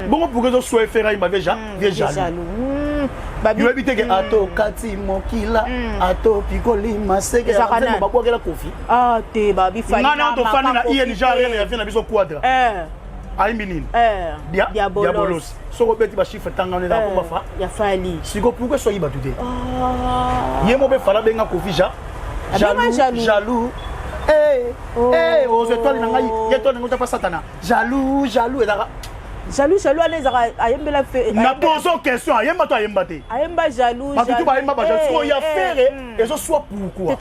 Bon pour que soit faire il m'avait jaloux. Tu habites que ato kati mokila ato pikoli maseke ya babwa kela kofi. Ah te babi fali. Ngana to fani na IN jare ya vient na biso quadra. Aïminine. Diabolos. So ko beti ba chiffre tangane da ko bafa. Ya fali. Siko pour que soit iba tuté. Yemo be fala benga kofi ja. Jaloux. Aux étoiles na ngai, étoile na ngota satana. Jaloux et là. Jaloux allez ayemba la fait. Na poso question, ayemba to ayemba te. Ayemba jaloux. Parce que tu vas ayemba ba jaloux, il y a faire et ce soit pourquoi.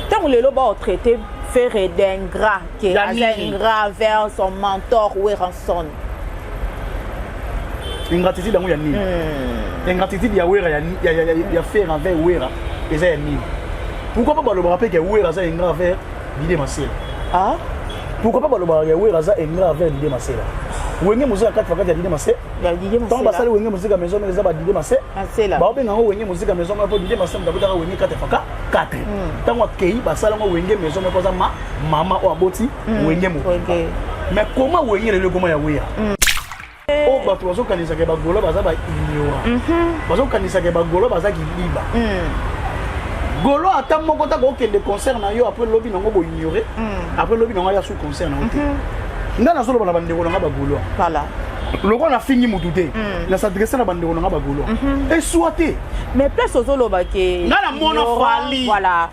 Tant le loba traité faire d'ingrat qui est ingrat vers son mentor ou rançon. Ingratitude ya ni. Ingratitude ya wera ya faire envers wera et ça ni. Pourquoi pas le rappeler que wera ça ingrat vers l'idée Marcel. Ah? Pourquoi pas le rappeler que wera ça ingrat vers l'idée Marcel. Wenge muzika 4 fois 4 ya l'idée Marcel. Ya l'idée Marcel. Tant basale wenge muzika maison mais ça ba l'idée Marcel. C'est là. Ba benga wenge muzika maison mais pour l'idée Marcel ndabota wenge 4 fois 4. Tant wa kei basala ngo wenge maison mais pour ça mama o aboti wenge mo. Mais comment wenge le comment ya wera? Oh bato bazo kanisa ke bagolo baza ba ignora. Bazo kanisa ke bagolo baza ki liba. Golo ata moko ta ko kende concert na yo après lobby nango bo ignorer. Après lobby nango ya sous concert na hotel. Ngana solo bana bandeko na bagolo. Voilà. Loko na fingi mututé. Na s'adresser na bandeko na bagolo. Et souhaiter. Mais place aux oloba ke. Ngana mona fali. Voilà.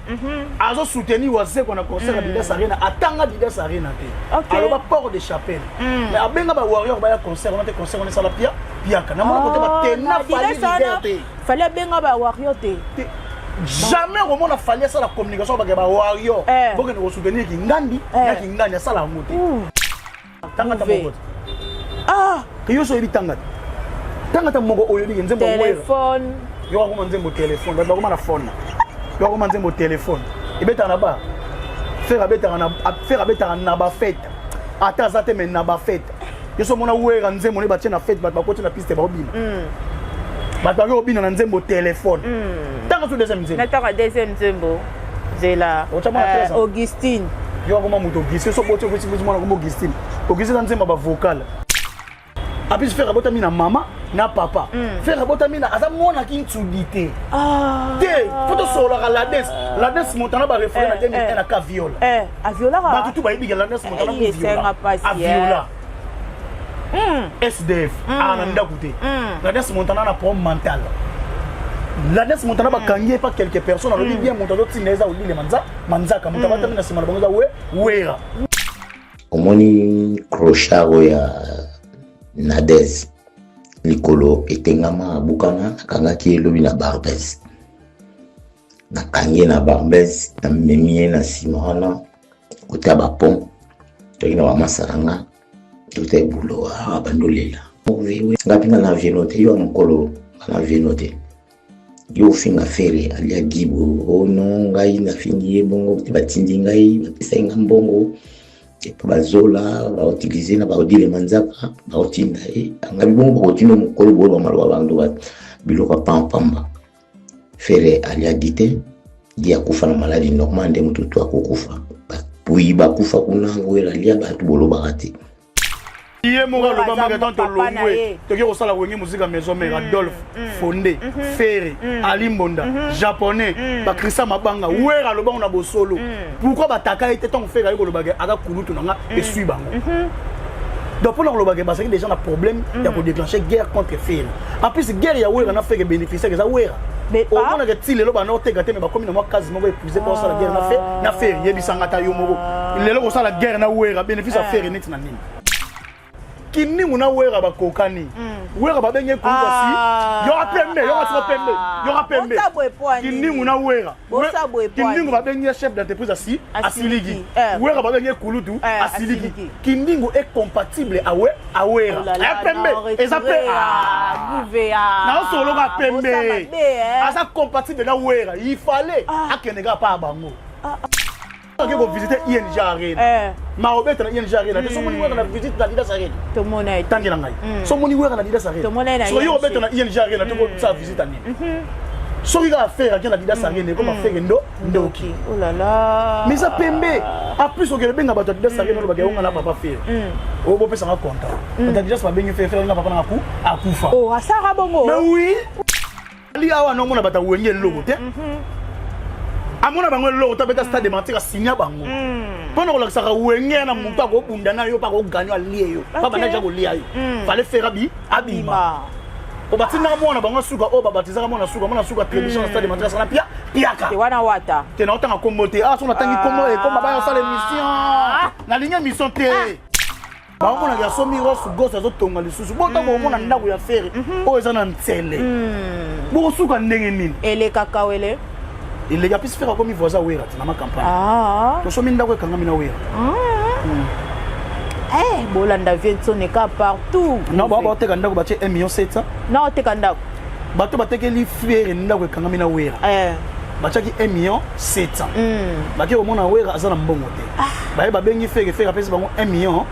Azo soutenir wase ko na concert à Didas Arena atanga Didas Arena te. Alors ba port de chapelle. Mais abenga ba warrior ba ya concert on a concert on est sala pia kana mona côté ba tena fali liberté. Fallait benga ba warrior te. Jamais au monde a fallu ça la communication avec les warriors. Pour que nous soutenions qui ngandi, qui ngandi ça la montée. Tangata mongo. Ah, que yo so ebi tangata. Tangata mongo oyo bi nzembo wera. Téléphone. Yo ko nzembo téléphone, ba ko na phone. Yo ko nzembo téléphone. Ebeta na ba. Faire abeta na ba fête. Ata zate men na ba fête. Yo so mona wera nzembo ne ba tia na fête ba ko tia na piste ba obina. Bataki obina na nzembo téléphone. Tanga sur deuxième nzembo. Nataka deuxième nzembo. Zela. Augustine. Yo ko mamuto Augustine so bote ko mona ko Augustine. Augustine na nzembo ba vocal. Après faire abota mina mama na papa. Faire abota mina aza mona ki nsudité. Té, photo solo la dance. La dance montana ba refrain na 2001 na ka viola. A viola ba. Ba tout ba ibiga la dance montana ko viola. A viola. SDF ananda goûter. La dance montana na problème mental. La dance montana ba kangé pas quelques personnes alors bien montana tineza ou les manzaka montana tamina na sima bonza wera. Omoni crocharo ya Nadez likolo etengama bukana kangaki elobi na Barbès. Na kangé na Barbès na memie na simana kutaba pont. Tokina wa masaranga tout est boulot à bandolela. Ngapinga na vienote yo nkolo na vienote. Yo finga fere alia gibo ono ngai na fingi bongo batindi ngai bapesa ngambongo bazola ba utiliser na ba odile manzaka ba otinda ngabi bongo ba otino mukolo bo malwa bandu ba biloko pampamba. Fere alia dite dia kufa na maladie normale de mututu akukufa. Puis ba kufa kuna ngwela lia batu bolo bakati. Iye monga lo bamanga tanto longwe toki ko sala wenge musique maison mais Adolphe Fondé Ferré Ali Mbonda japonais ba Christian Mabanga wera lo bango na bo solo pourquoi bataka était tant faire ko lo baga aka kulutu nanga et suit bango donc pour lo baga parce que déjà na problème ya ko déclencher guerre contre Ferré en plus guerre ya wera na fait que bénéficier que ça wera mais on a que tile lo ba na oteka te mais ba comme na moi quasiment ba épuisé pour ça la guerre na fait yebisanga ta yo moko lelo ko sala guerre na wera bénéfice à Ferré net na nini kini muna wera ba kokani wera ba benye kungosi yo apembe kini muna wera kini ba benye chef d'entreprise asiligi wera ba benye kulutu asiligi kini ngo est compatible a wera apembe ezape na solo ba pembe asa compatible na wera il fallait akenega pa bango qui vont visiter ING Arena. Maobet na ING Arena. So moni wera na visite na Didas Arena. To mona tangi na ngai. So moni wera na Didas Arena. So yo obet na ING Arena to go sa visite ani. soki ka faire akena Adidas Arena comme faire ndoki oh là là mais ça pembe en plus okele benga bato Adidas Arena ba ke na papa faire o bo pesa nga content Adidas ba bengi faire nga papa na ku akufa oh asara bongo mais oui ali awa no mona bata wenge logo te amona bango logo ta beta stade mentir signa bango pendant que ça wenge na mutu ko bunda na yo pa ko gagner ali yo pa bana ja ko lia yo fallait faire abima o batina mona bango suka o babatiza mona suka tradition stade mentir ça na piaka wana wata te na otanga kombote ah so na tangi komo e comme ba yo sala émission na ligne émission te ba mona ya so miro su gosa zo tonga lisusu bo to mona ndako ya faire o eza na ntsele bo suka ndenge nini ele kakawele il y a plus faire comme voisin wera na ma campagne to so minda ko kanga mina wera bolanda viento ne ka partout non ba te kanda ko ba 1,7 million non te kanda bato batekeli faire ndako kanga mina wera bachaki 1,7 million baki omona wera azana mbongo te baye babengi faire apesi bango 1,7 million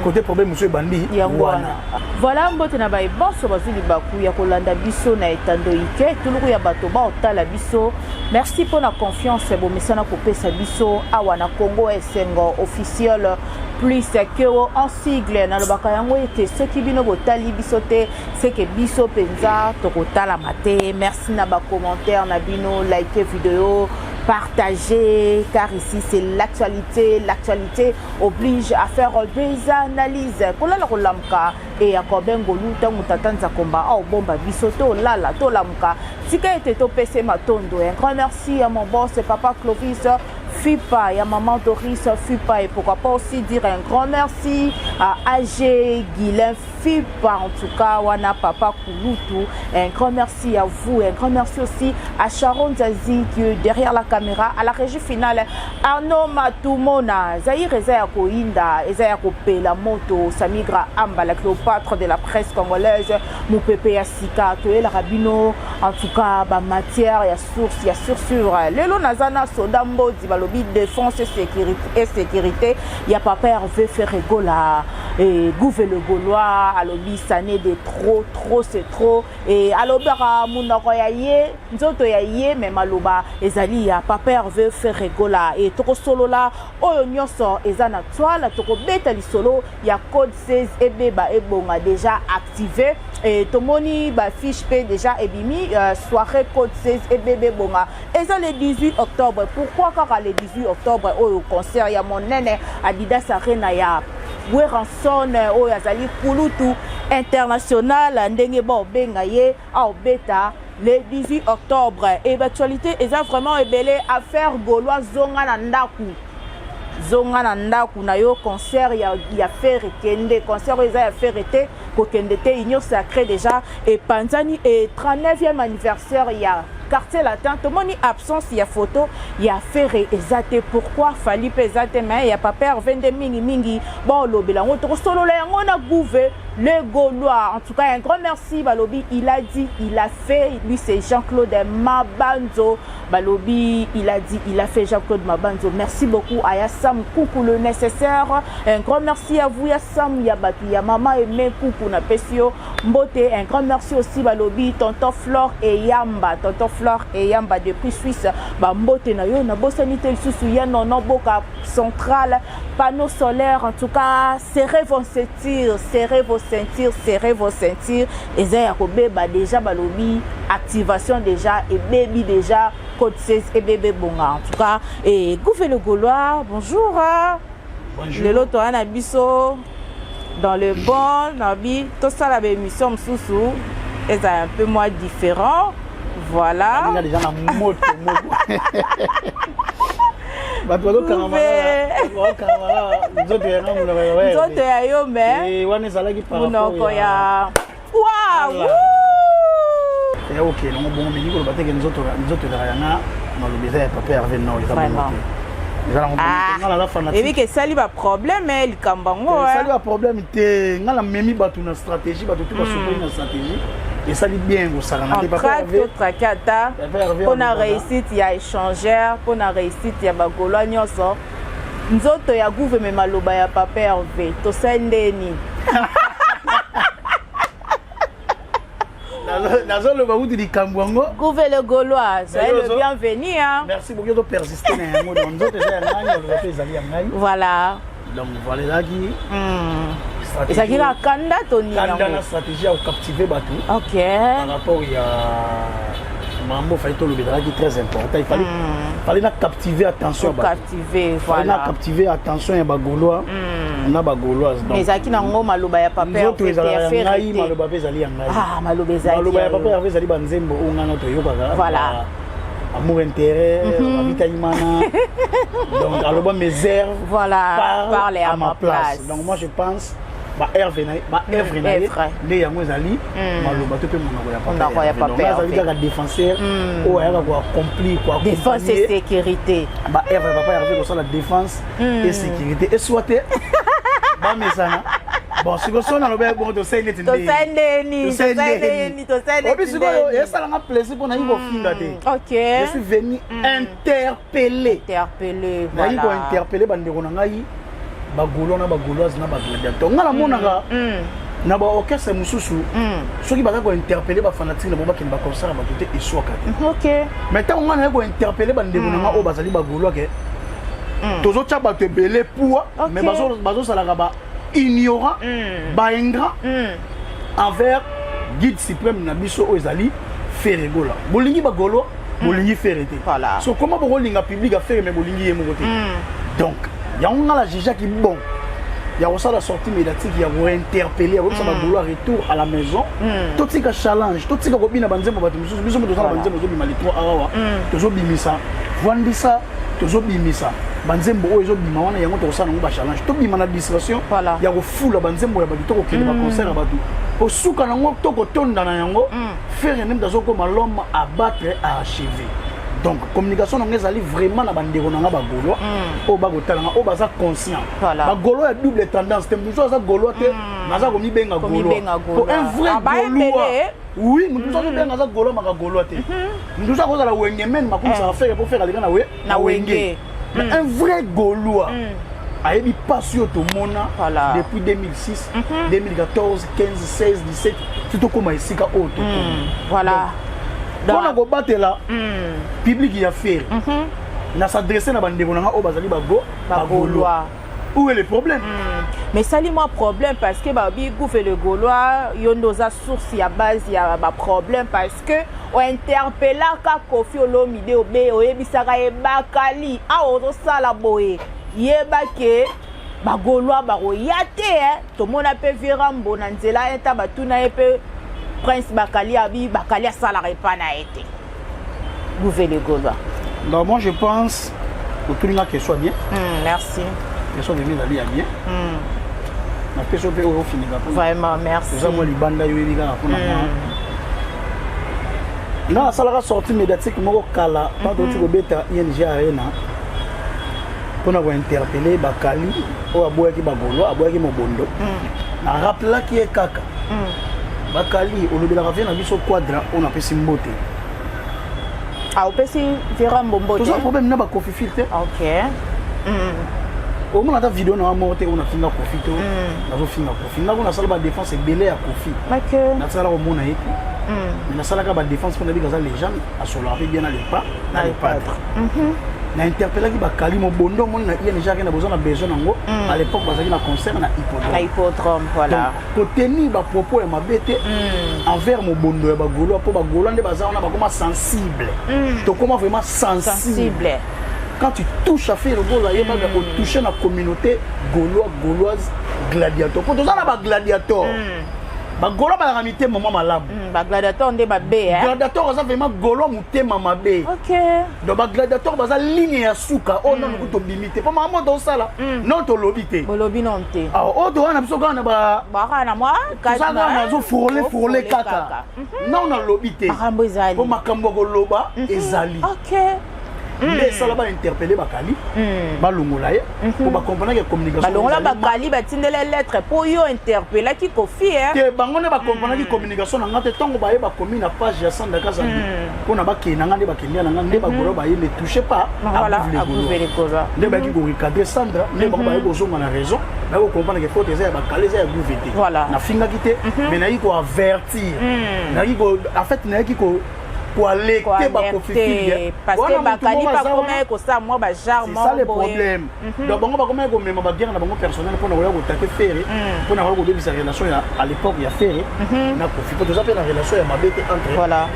côté problème monsieur bandi wana voilà mbote na baye bonso bazuli baku ya kolanda biso na etando ike tuluku ya bato ba otala biso merci pour la confiance bo mesana kopesa biso awa na Congo esengo officiel plus que en sigle na lobaka yango ete soki bino botali biso te c'est que biso penza tokotala mate merci na ba commentaire na bino like vidéo partager car ici c'est l'actualité oblige à faire des analyses kola la kolamka et akobengo luta mutatanza komba au bomba biso to lala to lamka tika ete to pese matondo un grand merci à mon boss papa Clovis Fipa, ya maman Doris Fipa et pourquoi pas aussi dire un grand merci à AG Guilain Fipa en tout cas wana papa Kulutu un grand merci à vous un grand merci aussi à Sharon Zazi qui est derrière la caméra à la régie finale Arnaud Matumona Zahir Ezaya Koinda Ezaya Kopela Moto Samigra Amba la Cléopâtre de la presse congolaise Moupepe Yassika Toé la Rabino en tout cas ba matière ya source ya sur Lelo Nazana Sodambo Dibalobi défense et sécurité il y a papa Hervé Ferregola et Gouve le Gaulois alobi sané de trop c'est trop et alobera munoko ya ye nzoto ya ye mais maloba ezali ya papa Hervé Ferregola et toko solo la oyo nyonso ezana toile toko beta lisolo ya code 16 ebeba ebonga déjà activé et tomoni ba fiche P déjà ebimi soirée code 16 ebebe bonga eza le 18 octobre pourquoi car le 18 octobre oyo concert ya monene Adidas Arena ya Weranson oyo azali kulutu international ndenge ba benga ye a obeta le 18 octobre et l'actualité eza vraiment ebele affaire gaulois zonga na ndaku na yo concert ya faire kende concert eza ya faire été ko kende te union sacrée déjà et panzani et 39e anniversaire ya quartier latin tout moni absence ya photo ya faire ezate pourquoi fali pesate mais ya pas peur 22 mingi bon lobela ngo to solo la ngo na gouve le Gaulois en tout cas un grand merci balobi il a dit il a fait lui c'est Jean-Claude Mabanzo balobi il a dit il a fait Jean-Claude Mabanzo merci beaucoup à Yassam Koukou le nécessaire un grand merci à vous Yassam Yabatu ya maman aimé Koukou na pesio mbote un grand merci aussi balobi tonton Flore et Yamba depuis Suisse ba mbote na yo na bosanité susu ya non boka centrale panneau solaire en tout cas serrez vos ceintures et ça beba déjà balobi activation déjà et baby déjà code 16 et bébé bonga en tout cas et Gouve le Gaulois bonjour le loto na biso dans le bon nabi tout ça la émission msusu est un peu moins différent voilà déjà na moto nzoto ya yo me munoko ya waouh ok nango bongo mingi koloba teke nzoto ezalaka malobi eza ya papa Hervé no ebi ke esali baproblème likambo yango esali baproblème te nga na memi bato na stratégie bato te basopoli na stratégie esali bien kosala na te totraki ata mpona réussite ya échangeur mpona réussite ya bagaulois nyonso nzoto ya Gouve me maloba ya papa Hervé tosali ndeni nazo le baouti di Kambwango. Gouve le Gaulois, soyez le bienvenu. Hein. Merci beaucoup de persister dans un mot. Nous autres, voilà. Donc voilà là qui. Et ça qui la Kanda Tony. Kanda la stratégie à captiver Batou. Ok. Par rapport il y a Mambo fallait tout le bédra qui est très important. Il fallait la captiver attention. Captiver, voilà. Il fallait captiver attention à Bagolois. On a Bagolois. Mais ça qui n'a pas maloba ya papa. Autres ils allaient ngai maloba bezali ngai. Ah maloba bezali. Maloba ya papa avait zali banzembo on a notre yoga. Voilà. Amour intérêt, vitaïmana. Donc aloba mes erreurs. Voilà. Parler à ma place. Donc moi je pense Hervé ne yango ezali maloba to pe monako ya papa ezali kaka défenseur oyo ayaka koaccomplir défense et sécurité Hervé papa Hervé kosala défense et sécurité et soit te bamesana bon sikoso naloba bongo tosali neti obi sikoyo esalanga plaisir mpo nayi kofinga te je suis venu interpeller nayi kointerpeller bandeko na ngai bagolo na bagoloise na bagladiateur ngala monaka na ba orchestre mususu soki baka ko interpeller ba fanatique na bo bakende ba concert ba tout eswaka te OK mais tant ngana ko interpeller ba ndeko na o bazali bagolo ke tozo tcha ba te belé pour mais bazo salaka ba ignorant ba ingrat envers guide suprême na biso o ezali Ferregola bolingi bagolo bolingi ferrete voilà so comment bolinga public a faire mais bolingi yemo côté donc il y a un juge qui bon il y a aussi la sortie médiatique il y a vous interpeller il y a aussi vouloir retour à la maison tout ce qui challenge tout ce qui copine banzembo batu mususu biso muto sala banzembo zo bima litro awa tozo bimisa vandisa tozo bimisa banzembo oyo zo bima wana yango to sala ngo ba challenge to bima na distraction il y a ko fula banzembo ya batu to ko kende ba concert batu au suka nango to ko tonda na yango faire même dans ko l'homme à battre à achever. Donc communication non ezali vraiment na bandeko na nga bagolo o bagotala nga o baza conscient bagolo ya double tendance te muso za golo te naza ko mi benga golo pour un vrai golo oui muso zo benga za golo maka golo te muso ko za la wenge men makum ça faire pour faire alika na wenge mais un vrai golo ayebi passe yo to mona depuis 2006 2014 15 16 17 tout comme esika auto voilà. On a combattu là, public y a fait. On a s'adressé à bandeko na o bazali bagolois. Où est le problème? Mais ça li moi problème parce que babi gouffe le gaulois yondoza source ya base ya ba problème parce que on interpella ka Kofi Olomide obe oyebisaka e bakali a ozo sala boye yeba ke bagolois baro yate to mona pe virambo na nzela eta batuna epe Prince Bakali abi Bakali a salarié pas na été. Gouver les Gaulois. Donc moi je pense que tout le monde soit bien. Merci. Que soit bien bien. Na question peut au finir. Vraiment merci. Ça moi libanda yo elika pour na. Na salara sortie médiatique moko kala pas d'autre que beta ING Arena. Pour na interpeller Bakali o aboya ki bagolo aboya ki mobondo. Na rappela qui est kaka. Bakali olobela ka na biso quadra on a pesi mbote ah on pesi vera mbombote tout ça problème na ba coffee filter OK au moins la vidéo na monter on a fini la coffee to na zo fini la coffee na on a sala ba défense belé ya coffee OK na sala ko mona yeki na sala ka ba défense pour na bi ka les gens à solarer bien na les pas na les padres na interpellaki Bakali mobondo mon na ING na besoin nango à l'époque bazaki na concert na hippodrome voilà pour tenir ba propos ya mabete envers mobondo ya bagolo po bagolo nde baza na bakoma sensible to comment vraiment sensible quand tu touches à faire le golo yeba ko toucher na communauté gauloise gladiateur pour ça na ba gladiateur bagolo ba ramité maman malabu ba gladiateur ndé babé gladiateur ça vraiment golo mutema mabe OK donc ba gladiateur baza ligne ya suka o non ko to bimité po maman do sala non to lobité bolobi non té ah o do na biso kana ba kana moi ça na zo frôler kaka non na lobité makambo ezali po makambo ko loba ezali OK mais ça là ba interpeller bakali ba longola ye pour ba comprendre que communication ba longola bakali ba tindela lettre pour yo interpeller ki kofi que bango ne ba comprendre que communication na ngate tongo ba ye ba commis na page ya Sandra Kazandi pour na ba kena ngande ba kenya na ngande ba golo ba ye ne touchez pas voilà à bouger les golo ne ba ki ko recadrer Sandra ne ba ba ye bozonga na raison na ko comprendre que faut tes ya ba kale ya gouverner voilà na finga kité mais na yi ko avertir na yi ko en fait na yi ko pour aller parce que bakali pas comment que ça moi ba charme c'est ça le problème donc bango ba comment ko même ba guerre na bango personnel pour na ko taper faire pour na ko débisa relation à l'époque il y a faire na Kofi pour déjà faire la relation ya mabete entre voilà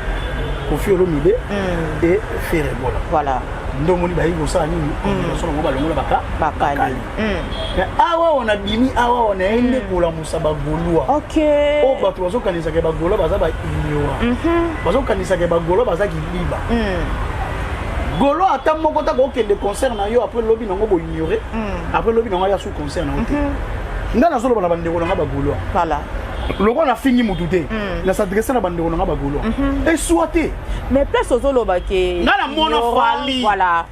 Kofi Olomide et faire voilà ndomoni ba yigo sa nini communication ngo ba longola bakali mais awa on a bimi awa on a ende kola musaba golua OK o bato bazo kanisa ke ba gola baza ba ignora bazo kanisa ke ba gola baza ki liba golo ata moko ta ko kende concert na yo après lobby nango bo ignorer après lobby nango ya sous concert na hotel ngana solo bana bande ko na ba golo voilà loko na fingi mututé na s'adresser na bande ko na ba golo et souhaiter mais place aux oloba ke ngana mono fali voilà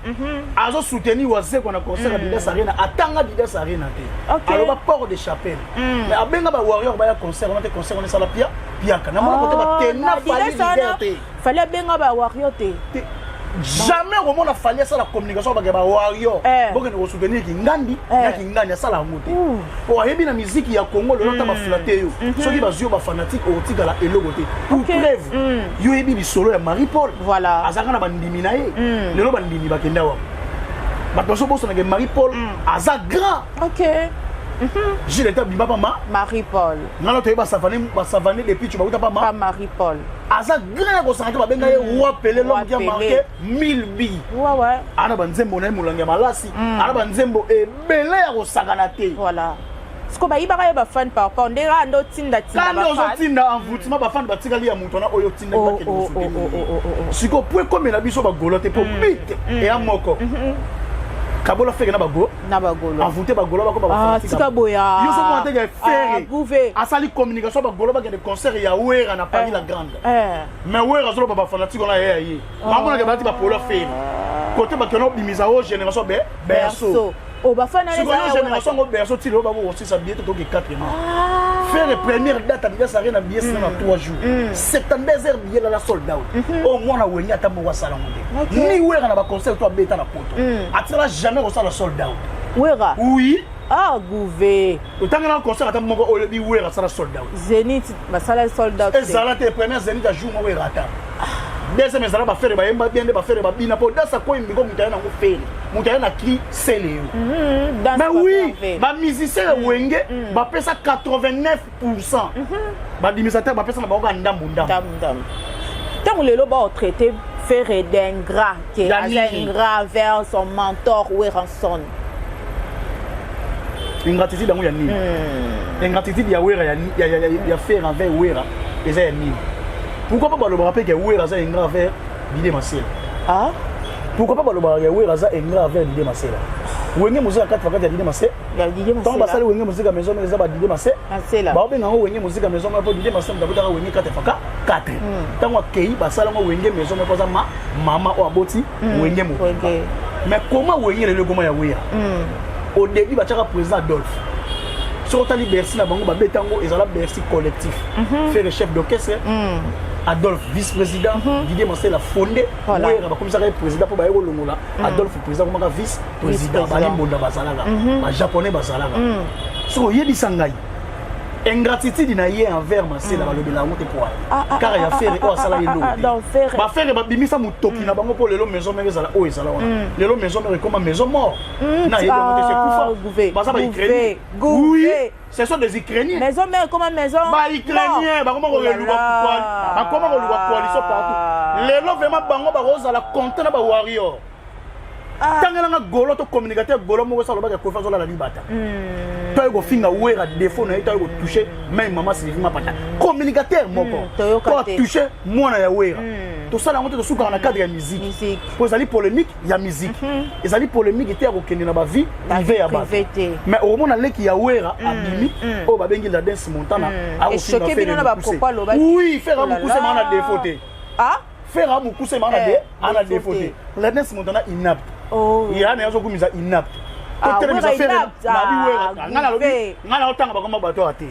azo soutenir wase ko na concert de Didas Arena atanga Didas Arena te alors ba port de chapelle mais abenga ba warrior ba ya concert on a concert on est sala pia kana mona côté ba tena fali liberté fallait benga ba warrior te jamais au monde a fallu ça la communication avec ba warrior boke ne soutenir ki ngandi ya ki ngandi sala ngote pour ayebi na musique ya Congo le lota ba flatter yo soki ba zio ba fanatique au tigala elogote pour preuve yo yebi bi solo ya Marie Paul voilà azaka na bandimi na ye le lo bandimi ba kenda wa ba toso boso na Marie Paul aza grand OK Gilles était bimba pas Marie Paul ngalo to ba savaner depuis tu ba uta pas Marie Paul aza grand ko santé ba benga ye roi Pelé l'homme qui a marqué 1000 billes ouais ana banzembo na mulanga malasi ana banzembo ebele ya ko sakana te voilà siko ba ibaka ye ba fan par rapport ndera ndo tinda ba fan quand tinda envoûtement ba fan ba tikali ya muto na oyo tinda ba ke siko pour comme na biso ba golote pour bite et a moko Kabola fait na bagolo envoûté bagolo ba ko ba tika boya yo so mo tege faire asali communication bagolo ba de concert ya Wera na Paris la grande mais Wera zo ba fanatique on a ye mamona ke ba ti ba polo faire côté ba kono bimisa o génération berceau o ba fana les génération go berceau ti lo ba ko aussi sa billet to ke 4 mois faire la première date à Didas Arena billet c'est dans 3 jours 72 heures billet la sold out au moins na wenya ta mo wa sala monde ni Wera na ba concert to beta na poto atira jamais au sala sold out Wera oui Gouvé autant que na concert ata moko o bi Wera sala sold out Zénith ba sala sold out ezala te première Zénith a jour mo Wera ata deuxième ezala ba faire ba yemba bien de ba faire ba bina po dasa ko imbigo mutana ngo faire mutana na cri sele mais oui ba musicien wenge ba pesa 89% ba dimisateur ba pesa na ba ko ndambu tant le ba traité faire d'ingrat qui est ingrat vers son mentor Weranson ingratitude dango ya nini ingratitude ya Wera ya faire envers Wera eza ya nini pourquoi pas le rappeler que Wera za ingrat vers Didier Marcel pourquoi pas le Wera za ingrat vers Didier Marcel wenge muzika 4 fois ya Didier Marcel tant ba sala wenge muzika maison mais za ba Didier Marcel ba benga wenge muzika maison mais pour Didier Marcel ndabutaka wenge 4 fois 4 tant wa kei ba sala wenge maison mais pour za mama o aboti wenge mo mais comment wenge le comment ya Wera au début ba tchaka président Adolphe sur tali Bercy na bango ba betango ezala Bercy collectif fait le chef d'orchestre Adolphe vice-président Didier Marcel a fondé Wera ba commissaire président pour ba yego longola Adolphe président comme vice-président ba limbonda bazalaka ba japonais bazalaka so yebi sangai ingratitude na ye envers Marcel ba lobela ngote pour car ya faire o sala yelo ba faire ba bimisa mutoki na bango pour lelo maison mais ezala o ezala wana lelo maison mais comme maison mort na yebo ngote c'est kufa ba ça ba ukrainien oui ce sont des Ukrainiens maison mais comme maison ba Ukrainiens ba comment ko luwa ba comment ko luwa coalition partout lelo vraiment bango ba rozala content na ba warrior tangela nga golo to communicateur golo mo sala ba ko fa zola la libata toi go finga Wera défaut na toi go toucher même maman Sylvie Mapata communicateur moko toi toucher mwana ya Wera to sala ngoto to suka na cadre ya musique pour ça li polémique ya musique et ça li polémique était ko kende na ba vie privée ya ba mais au moment leki ya Wera abimi o ba bengi la dance montana a au finga faire oui faire beaucoup c'est mana défaut faire un mukuse ana défaut la dance montana inapte il y a des gens qui misent inapte ngana otanga bakoma bato ate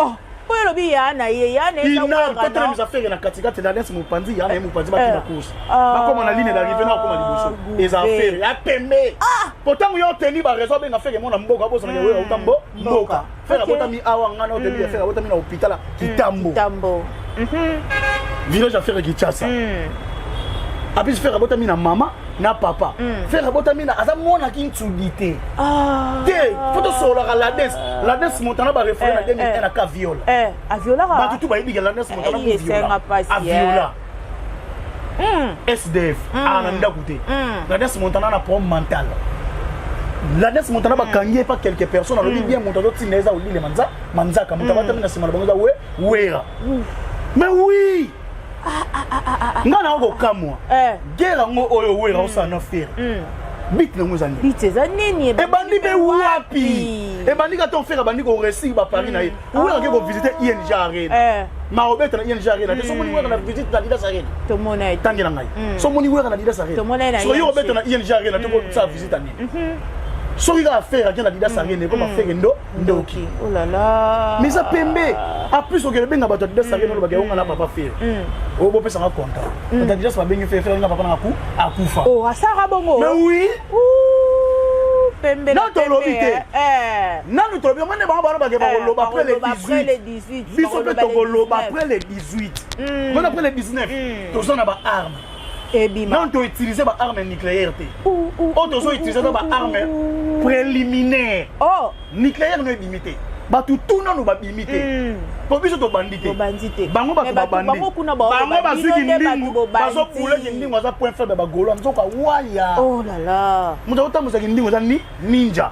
oyo lobi yana ye yana inapte faire na katikati la dance mupanzi yana mupanzi bakina course bakoma na ligne d'arrivée na koma liboso les affaires ya pembe pourtant yo teni ba raison benga faire mona mboka boso na wewe utambo mboka faire botami awa ngana oteni faire botami na hôpital kitambo village affaire Kinshasa apis faire botami na mama na papa faire botami na aza mona kintsudité te photo solo la dance montana ba référé na 2001 na ka viol a viola ba tutu ba yibi la dance montana ko viola a viola SDF ananda koute la dance montana na problème mental la dance montana ba kangié pas quelques personnes alors bien montana tineza olile manzaka montana botami na sima na bango wera mais oui ngana oko kamwa guerre ngo oyo wera osana faire bit ngo zandi bit ezanini ebandi be wapi ebandi ka ton faire bandi ko récit ba Paris na ye wera ke ko visiter ING Arena ma obeta na ING Arena te so moni wera na visiter na Adidas Arena to mona tangela ngai so moni wera na Adidas Arena so yo obeta na ING Arena te ko sa visiter ni so il a faire à Adidas Arena comme faire ndoki oh là là mais ça pembe a plus que benga bato Adidas Arena lo baga na papa faire o bo pesa contrat Adidas ba benga faire na papa na ku akufa oh asara bongo mais oui pembe non to lobité non to lobité mane ba ba ba loba après les 18 biso pe to loba après les 18 on après les 19 to ça na ba arme non tu utiliser ba arme nucléaire te o to so utiliser ba arme préliminaire nucléaire no limité ba tout non ba limité po biso to bandité bango ba bandi bango ba zuki ndingu bazo pula ndingu za point faible ba golo nzoka waya oh là là muta utamuza ndingu za ninja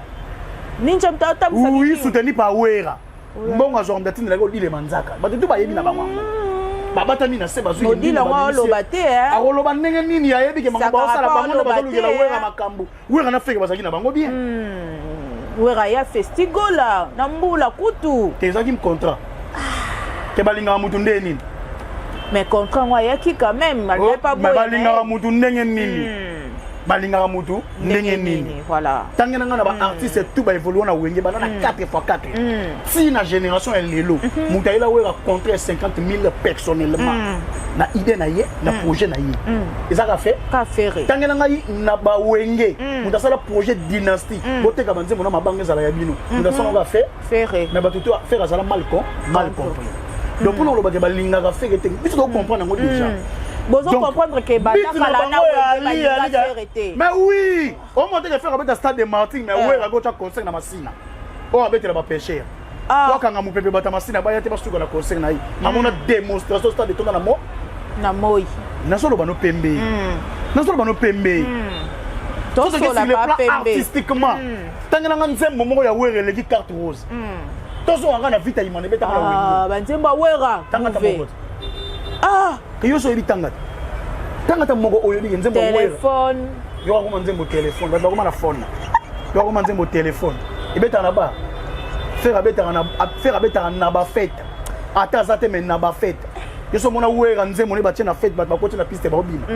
mtata musa oui soutenu par wera mbonga zo mdatini la ko dile manzaka ba tout ba yebi na bango babatami na se bazwi modila wa loba te akoloba ndenge nini yayebi ke bango basala bango na bazolukela wera makambo wera na feke bazaki na bango bien wera ya festigola na mbula kutu tezaki contrat ke balingaka mutu ndenge nini mais contrat ngwa yaki quand même malgré pas boye balingaka mutu ndenge nini balingaka mutu ndenge nini voilà tangena ngana ba artiste tout ba évoluer na wenge bana na 4x4 si na génération elle lelo mutu ila wera contre 50,000 personnellement na idée na ye na projet na ye ezaka fait ka faire tangena ngai na ba wenge mutu sala projet dynastie boteka banzembo na mabanga zala ya bino mutu sala nga fait faire mais ba tutu faire zala mal compris donc pour nous le ba lingaka fait que biso do comprendre ngo déjà Bozo comprendre que Banakala na mais oui, on m'a dit de faire avec stade de Martin mais ouais, la gauche conseil na masina. On avec la pêcheur. Toi quand ngamu pepe bata masina ba yate ba suka na conseil na yi. Amona démonstration stade de tonga na mo na moi. Na solo bano pembe. Na solo bano pembe. To so la pas pembe artistiquement. Tangana nzembo moko ya were leki carte rose. To so ngana vita imane beta na wengo. Banzemba wera. Tangata moko. Yo so ebi tangata moko oyo bi nzembo wera téléphone yo ko nzembo téléphone ba ko na phone yo ko nzembo téléphone ebeta na ba faire abeta na ba fête ata zate men na ba fête yo so mona wera nzembo ne ba tia na fête ba ko tia na piste ba obina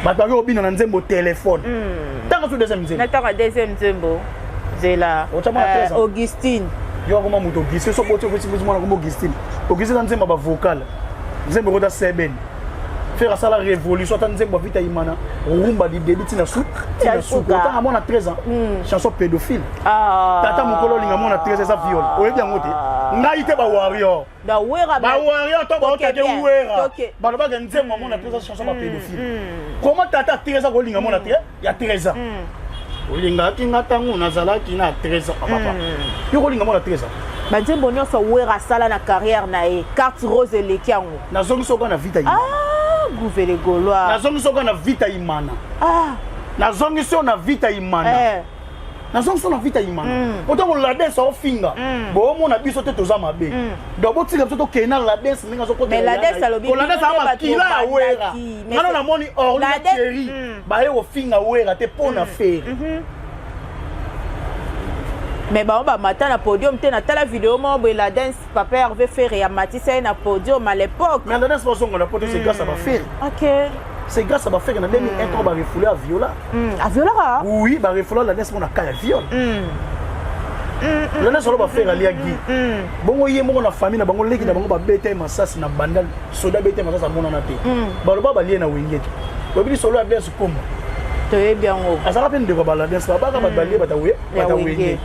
ba ko obina na nzembo téléphone tanga so deuxième nzembo na tanga deuxième nzembo zela Augustine yo ko mamuto Augustine so bote ko tsimbu mona ko Augustine Augustine nzembo ba vocal nzembo ko da seben faire ça la révolution tant nzembo vita imana rumba di début tina sou tant à mona 13 ans chanson pédophile tata mukolo linga mona 13 ça viol o yebi ngote ngai te ba warrior da wera ba warrior to ba otake wera ba lo ba nzembo mona 13 chanson ba pédophile comment tata 13 ko linga mona 13 ya 13 ans olinga kinga tangu nazala kina 13 ans papa yo ko linga mona 13 ans banzembo nyonso wera sala na carrière na e carte rose eleki yango nazongi soka na vita imana gouvele goloa nazongi soka na vita imana nazongi so na vita imana nazongi so na vita imana otango la dance ofinga bo mona biso te toza mabe donc botika biso to kena la dance ninga so ko mais la dance alobi la dance ama kila wera ngana na moni or la chérie ba ye ofinga wera te pona faire mais ba matin na podium te na tala vidéo mo la danse papa Hervé Ferré ya Matisse na podium à l'époque mais la danse pas on a porté c'est grâce à ma fille OK c'est grâce à ma fille en 2001 quand ba refoulé à Viola à Viola oui ba refoulé la danse mon a kaya viol la danse ba faire ali agi bongo yé mo na famille na bango leki na bango ba bete masasi na bandal soda bete masasi mona na te ba lo ba lié na wingeti ba bi solo a danse comme to e bien o azaka pe ndeko ba la danse ba ka ba balie ba ta wingeti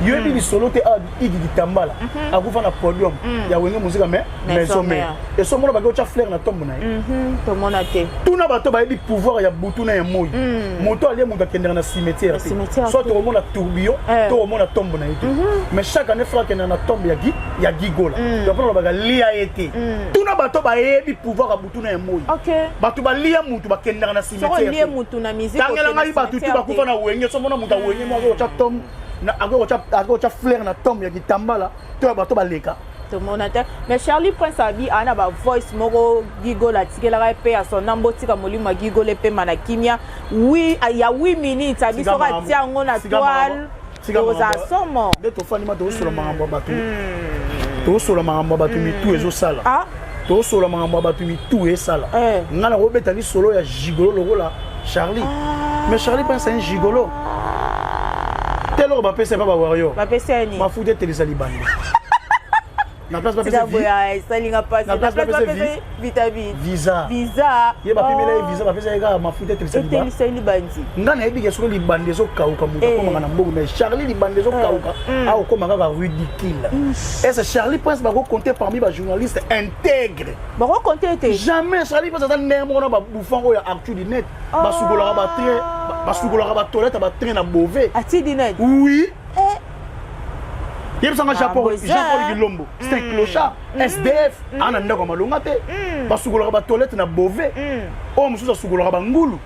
yo bi solo te a igi ditambala akufa na podium ya wenge musique mais sommet et so mona ba go cha fleur na tombe na to mona te tout na bato ba bi pouvoir ya butu na moyi moto ali muta kendera na cimetière soit to mona tourbillon to mona tombe na ite mais chaque année frère kendera na tombe ya gigola donc on ba lia été tout na bato ba bi pouvoir ya butu na moyi OK bato ba lia mutu ba kendera na cimetière so lia mutu na musique tangela ngai bato tu ba kufa na wenge so mona muta wenge mo go cha tombe na ago cha fleur na tombe ya kitambala to bato baleka to monata mais Charlie Prince abi ana ba voice moko gigola tikela ka pe ya son nambo tika molimo gigole pe mana kimia oui ya 8 minutes abi so ka tia ngona toile oza somo de to fani ma to solo mangambo batu to solo mangambo batu mi tout ezo sala ah to solo mangambo batu mi tout e sala ngana ko betali solo ya gigolo lokola Charlie mais Charlie Prince c'est un gigolo telo ba pesa ba wario ba pesa ni ma fude telisa libandi na place ba pesa salinga passe na place ba pesa visa ye ba pemela visa ba pesa ga ma fude telisa libandi ngana ebi ke solo libandi zo kauka muta ko manga na mbogo mais Charlie libandi zo kauka a ko manga ga ridicule est-ce Charlie Prince ba ko compter parmi ba journalistes intègres ba ko compter te jamais Charlie Prince za nemo na ba bouffon ko ya Arthur Dinet ba sukola ba très ba sukola ba toilette ba train na Beauvais Arthur Dinet oui Jean-Paul Gilombo, c'est un clochard, SDF, on a un comme Malongate, parce que la toilette na Beauvais, oh, monsieur, ça a un ngoulou.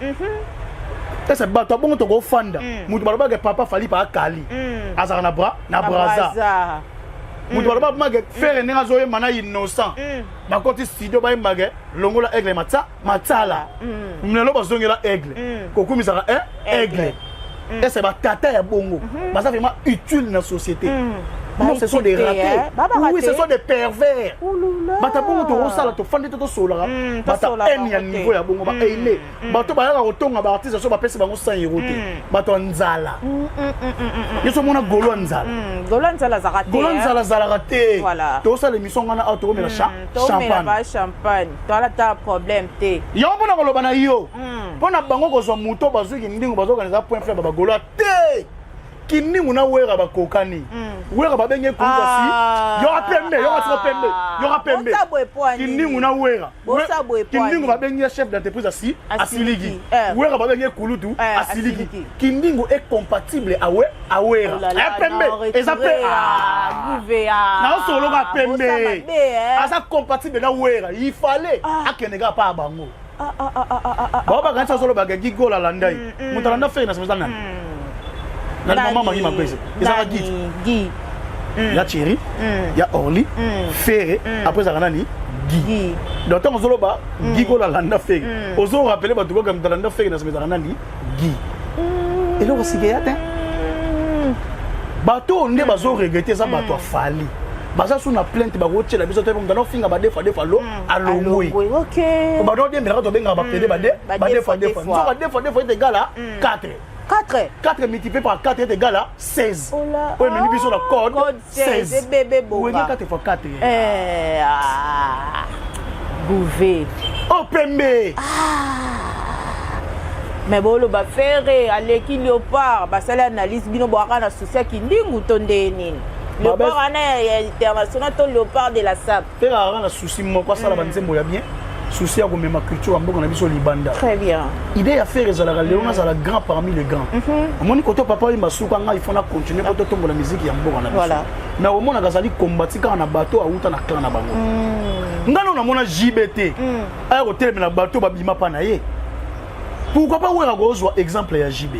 C'est bateau bon to go fanda. Mutu balaba ke papa fali pa Kali. Azara na braza. Mutu balaba mage faire nenga zoye mana innocent. Ba koti studio ba mage longola aigle matala. Mnelo bazongela aigle. Kokumi sara aigle. Et c'est ba tata ya bongo. Ba ça vraiment utile dans la société. Non, ce sont des ratés. Oui, ce sont des pervers. Bata bongo to rosala to fandi to solara. Bata en ya niveau ya bongo ba aimé. Bato ba ya rotonga ba artiste so ba pesa bango 100 € te. Bato nzala. Yeso mona golo nzala. Golo nzala za raté. Golo nzala za raté. Voilà. To ça l'émission ngana auto mais la champagne. Pas champagne. Toi ta problème te. Yo mona koloba na yo. Pona bango ko zo muto bazuki ndingo bazoka na point faible ba golo te. Kini muna wera ba kokani wera ba benye kumbasi yo apembe kini muna wera kini ba benye chef d'entreprise asiligi wera ba benye kulutu asiligi kini ngo est compatible a wera apembe ezape na solo ba pembe asa compatible na wera il fallait akenega pa bango ba ganza solo ba gigola landai mutalanda fe na semezana na maman mari ma pèse ils ont Guy il y a Thierry il y a Orly Ferré après ça nani Guy donc on solo ba Guy ko la landa Ferré ozo rappeler ba tuko comme landa Ferré na semeza nani Guy et là aussi gayate bato nde bazo regretter ça bato fali baza sous na plainte ba roche la biso te ngana finga ba defa lo alongoi OK ba do de mera to benga ba pede ba defa so ba defa te gala 4 multiplié par 4 est égal à 16. Oui, mais nous sommes la code 16. Oui, 4 fois 4. Bouvé. Oh, Pembe. Mais bon, le faire aller qui léopard, bah ça l'analyse bino boira na souci qui ndingu tondeni. Léopard ana international ton léopard de la SAP. Faire un souci mon quoi ça la banzembo ya bien. Souci à ma culture en na biso libanda. Très bien. Idée à faire ezala Léon azala grand parmi les grands. Moni koto papa il masuka nga il faut na continuer koto tombo la musique ya mboka na biso. Voilà. Mais au mona gazali combattre quand na bateau a uta na clan na bango. Ngano na mona JBT. Ay ko tele na bateau ba bima pa na ye. Pourquoi pas wera gozwa exemple ya JB.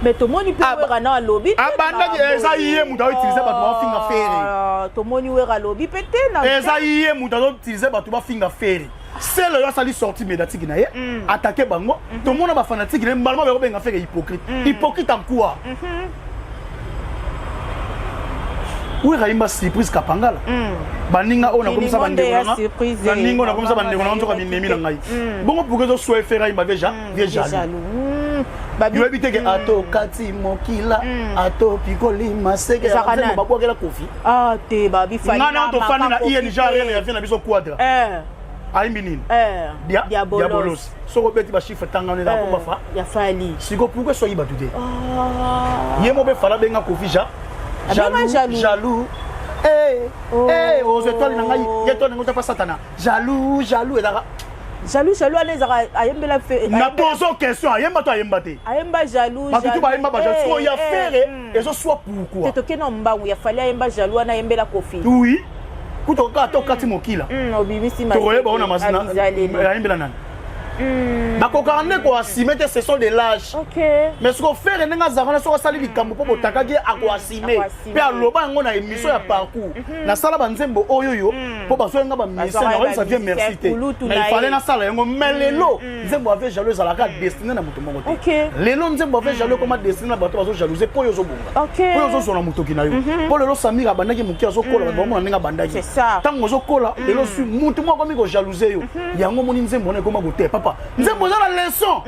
Mais tout le monde peut voir dans le lobby. Abanda ça y est muta utiliser ba to finga ferry. Tout le monde wera lobby peut-être na. Ça y est muta utiliser ba to finga ferry. C'est le sali sorti médiatique na ye attaquer bango tout le monde ba fanatique normalement ba benga faire hypocrite hypocrite en quoi Oui, Raïmba surprise Kapangala. Baninga on a comme ça bandeko na. Baninga on a comme ça bandeko na nzoka binemi na ngai. Bongo pour que zo soit fait Raïmba veja jaloux. Babi habite que ato kati mokila ato pikoli maseke ya nzembo babwakela kofi. Ah te babi fali. Ngana to fani na IN jarre ya vina biso quadra. Aimbi nini? Diabolos. Soko beti ba chiffre tanga on est là pour ba fa. Ya fali. Siko pourquoi soyi batuté. Yemo be fala benga kofi ja. Jaloux. Aux étoiles nangai, étoiles nangai pas satana. Jaloux et là. Jaloux allez ayemba la fait. Na poso question, ayemba to ayemba te. Ayemba jaloux. Parce que tu vas ayemba ba jaloux, il y a faire et ce soit pourquoi. C'est OK non mbangu, il fallait ayemba jaloux na ayemba la kofi. Oui. Kutoka to kati mokila. Obimisi ma. To koyeba ona mazina. Ayemba nani. Bakokarane ko asimete ce sont des lâches. OK. Mais ce qu'on fait nenga zavana so sali likambo po botakaki ako asime. Pe aloba ngo na émission ya parcours. Na sala banzembo oyoyo po baso nga ba ministère na ça vient merci te. Mais il fallait na sala ngo melelo. Nzembo avait jalouse à la carte destinée na muto mongo te. OK. Lelo nzembo avait jaloux comme destiné na bato baso jalouser po yo zo bonga. OK. Po yo zo sona muto kinayo. Po lelo Samira bandaki mukia zo kola ba mona ninga bandaki. C'est ça. Tango zo kola lelo su muto mo komi ko jalouser yo. Yango moni nzembo na koma gote papa. Nzembo za la leçon.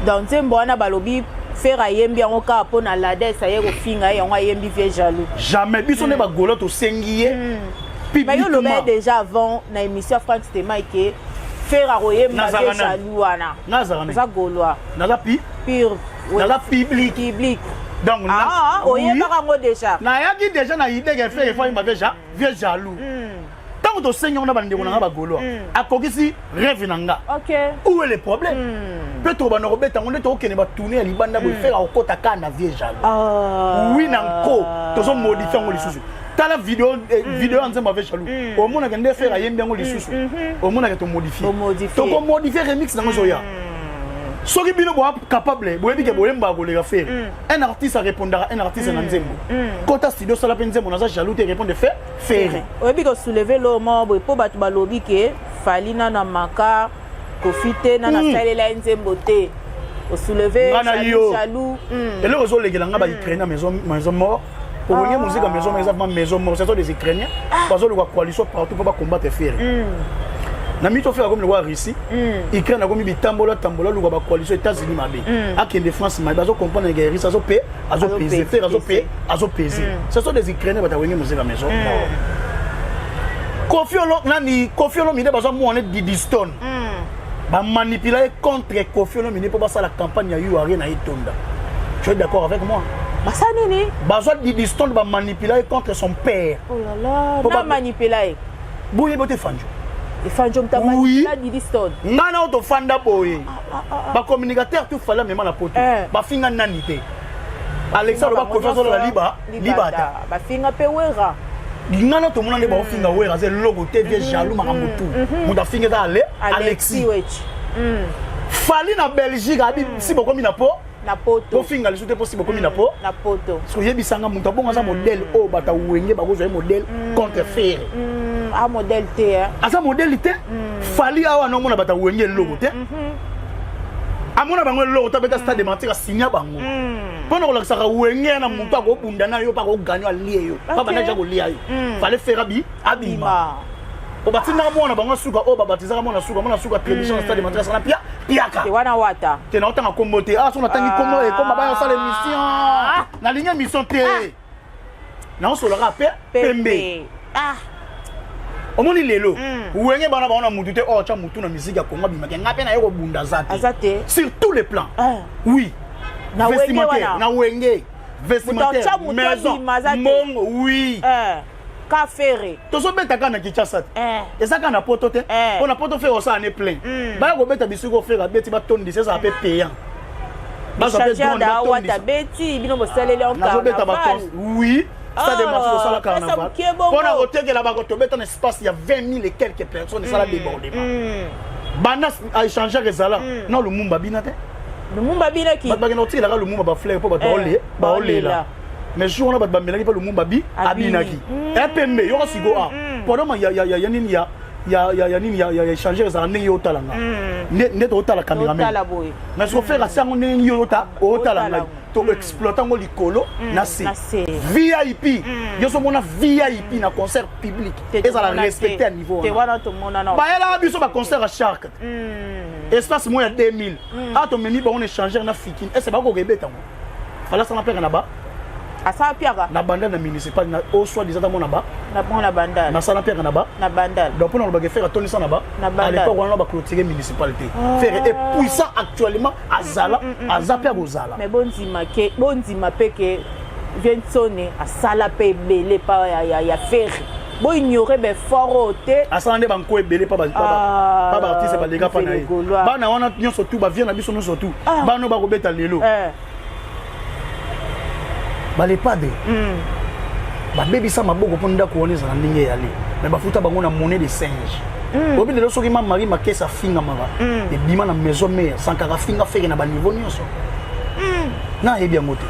Dans nzembo wana balobi faire ayembi yango ka po na lade ça yeko finga yango ayembi vie jaloux. Jamais biso ne ba golo to sengiye. Mais yo le met déjà avant na émission France Tema que faire ayembi vie jaloux wana. Nazarane. Ça goloa. Naza pi pire. Naza public. Donc oyemba kango déjà. Na yaki déjà na idée que faire faut ayembi vie jaloux. Tant que seigneur na bande ngona ba golo. Akokisi rêve nanga. OK. Où est le problème? Peut-être ba no robeta ngone to okene ba tourner libanda bo faire okota kana vie jaloux. Oui nanko to so modifier ngo lisusu. Tala vidéo nzembo avec jaloux. Au mona kende faire ayembi ngo lisusu. Au mona to modifier. To ko modifier remix nango zoya. Soki bino bo capable bo ebi ke bo lemba ko le faire. Un artiste répondra un artiste na nzembo. Kota studio sala pe nzembo na za jaloux te répondre faire. Oyebi ko soulever le mot bo po batu balobi ke falina na maka profiter na salela nzembo te. O soulever jaloux. Et le réseau légal nga ba Ukraine maison mort. Pour venir musique à maison mort, ce sont des Ukrainiens. Parce que le coalition partout pour combattre faire. Na mito faire comme le roi Russie, Ukraine a comme bitambola le roi coalition États-Unis mabe. A de France mabe, azo comprendre la guerre, azo payer, azo peser. Ce sont des Ukrainiens qui venir musique à maison. Kofi Olomide mide bazo mo on est Didiston. Ba manipuler contre Kofi Olomide pour passer la campagne ya Yuari na Itonda. Tu es d'accord avec moi? Basa nini? Bazo Didiston ba manipuler contre son père. Oh là là, na manipuler. Boye bote fanjo. Et fanjo mtamani la Didiston. Ngana auto fanda boye. Ba communicateur tout fallait même la poto. Ba finga nani te. Alexandre ba confiance la libata. Ba finga pe wera. Ngana to mona ne ba finga wera c'est logo te vie jaloux makambo tout. Muta finga da Alexis. Fali na Belgique abi si boko mi na po. Na poto. Bo finga le soute possible boko mi na po. Na poto. So yebi sanga muta bonga za modèle o bata wenge ba go zo modèle contre faire. A modèle T hein. Asa modèle T. Fali awa no mona bata wenge logo te. Amona bango logo ta beta stade mentir signa bango. Pendant que ça wenge na muta ko bunda na yo pa ko gagner lié yo. Pa bana ja ko lié yo. Fallait faire abima. O batina mona bango suka o babatiza mona suka télévision stade mentir ça na piaka. Te wana wata. Te na otanga kombote. Ah so na tangi komo e comme ba yo sala émission. Na ligne émission te. Na on so le rappel pembe. Omoni lelo wenge bana baona mutu te o cha mutu na musique ya Congo bimaka ngape na yoko bunda zate sur tous les plans. Oui. Na wenge wana. Na wenge. Vestimentaire. Maison. Mongo oui. Ka ferré. To so beta kana Kinshasa. Eza kana poto te. On a poto faire ça année plein. Ba ko beta bisuko faire beti ba tonne c'est ça peu payant. Ba so beta da wata beti bino bo salele en carnaval. Oui. Ça démarche au salon carnaval. On a voté que là-bas, quand on met un espace, il y a 20 000 et quelques personnes, et ça a débordé. Banas a échangé les salons. Non, le Mumba Binate. Le Mumba Binate qui. Le Mumba Fleur pour battre là. Mais si on a battu le Mumba Binaki. Un peu mieux, il y aura si go. Pendant il y a échangé les années au talent. Net au talent caméraman. Mais ce qu'on fait, c'est qu'on est au talent. to exploitant ngo likolo na C VIP yo so mona VIP na concert public et ça la respecter à niveau te wana to mona na ba ela biso ba concert à Shark espace moi ya 2000 ah to memi ba on échanger na Fikin et c'est pas ko rebeta mo fala ça na père na ba asa piaka na banda na municipal na au soit disant mon na ba na bon la banda na sala père na ba na banda donc pour on ba faire toni ça na ba à l'époque on ba clôturer municipalité faire est puissant actuellement azala azapia bozala mais bonzima peke vient sonner à sala pe belé pa ya faire bo ignorer be fort te asala nde banko ebele pa ba artiste ba lega pa na ye bana wana nyonso tout ba vient na biso nyonso tout bana ba robeta lelo bale padre babebisa maboko mpo ndako wana ezala ndenge eyali me bafuta bango na monnaie de singe obi lelo soki mamari makesi afingamaka ebima na maison mare sankaka afinga fere na baniveau nyonso nayebi yango te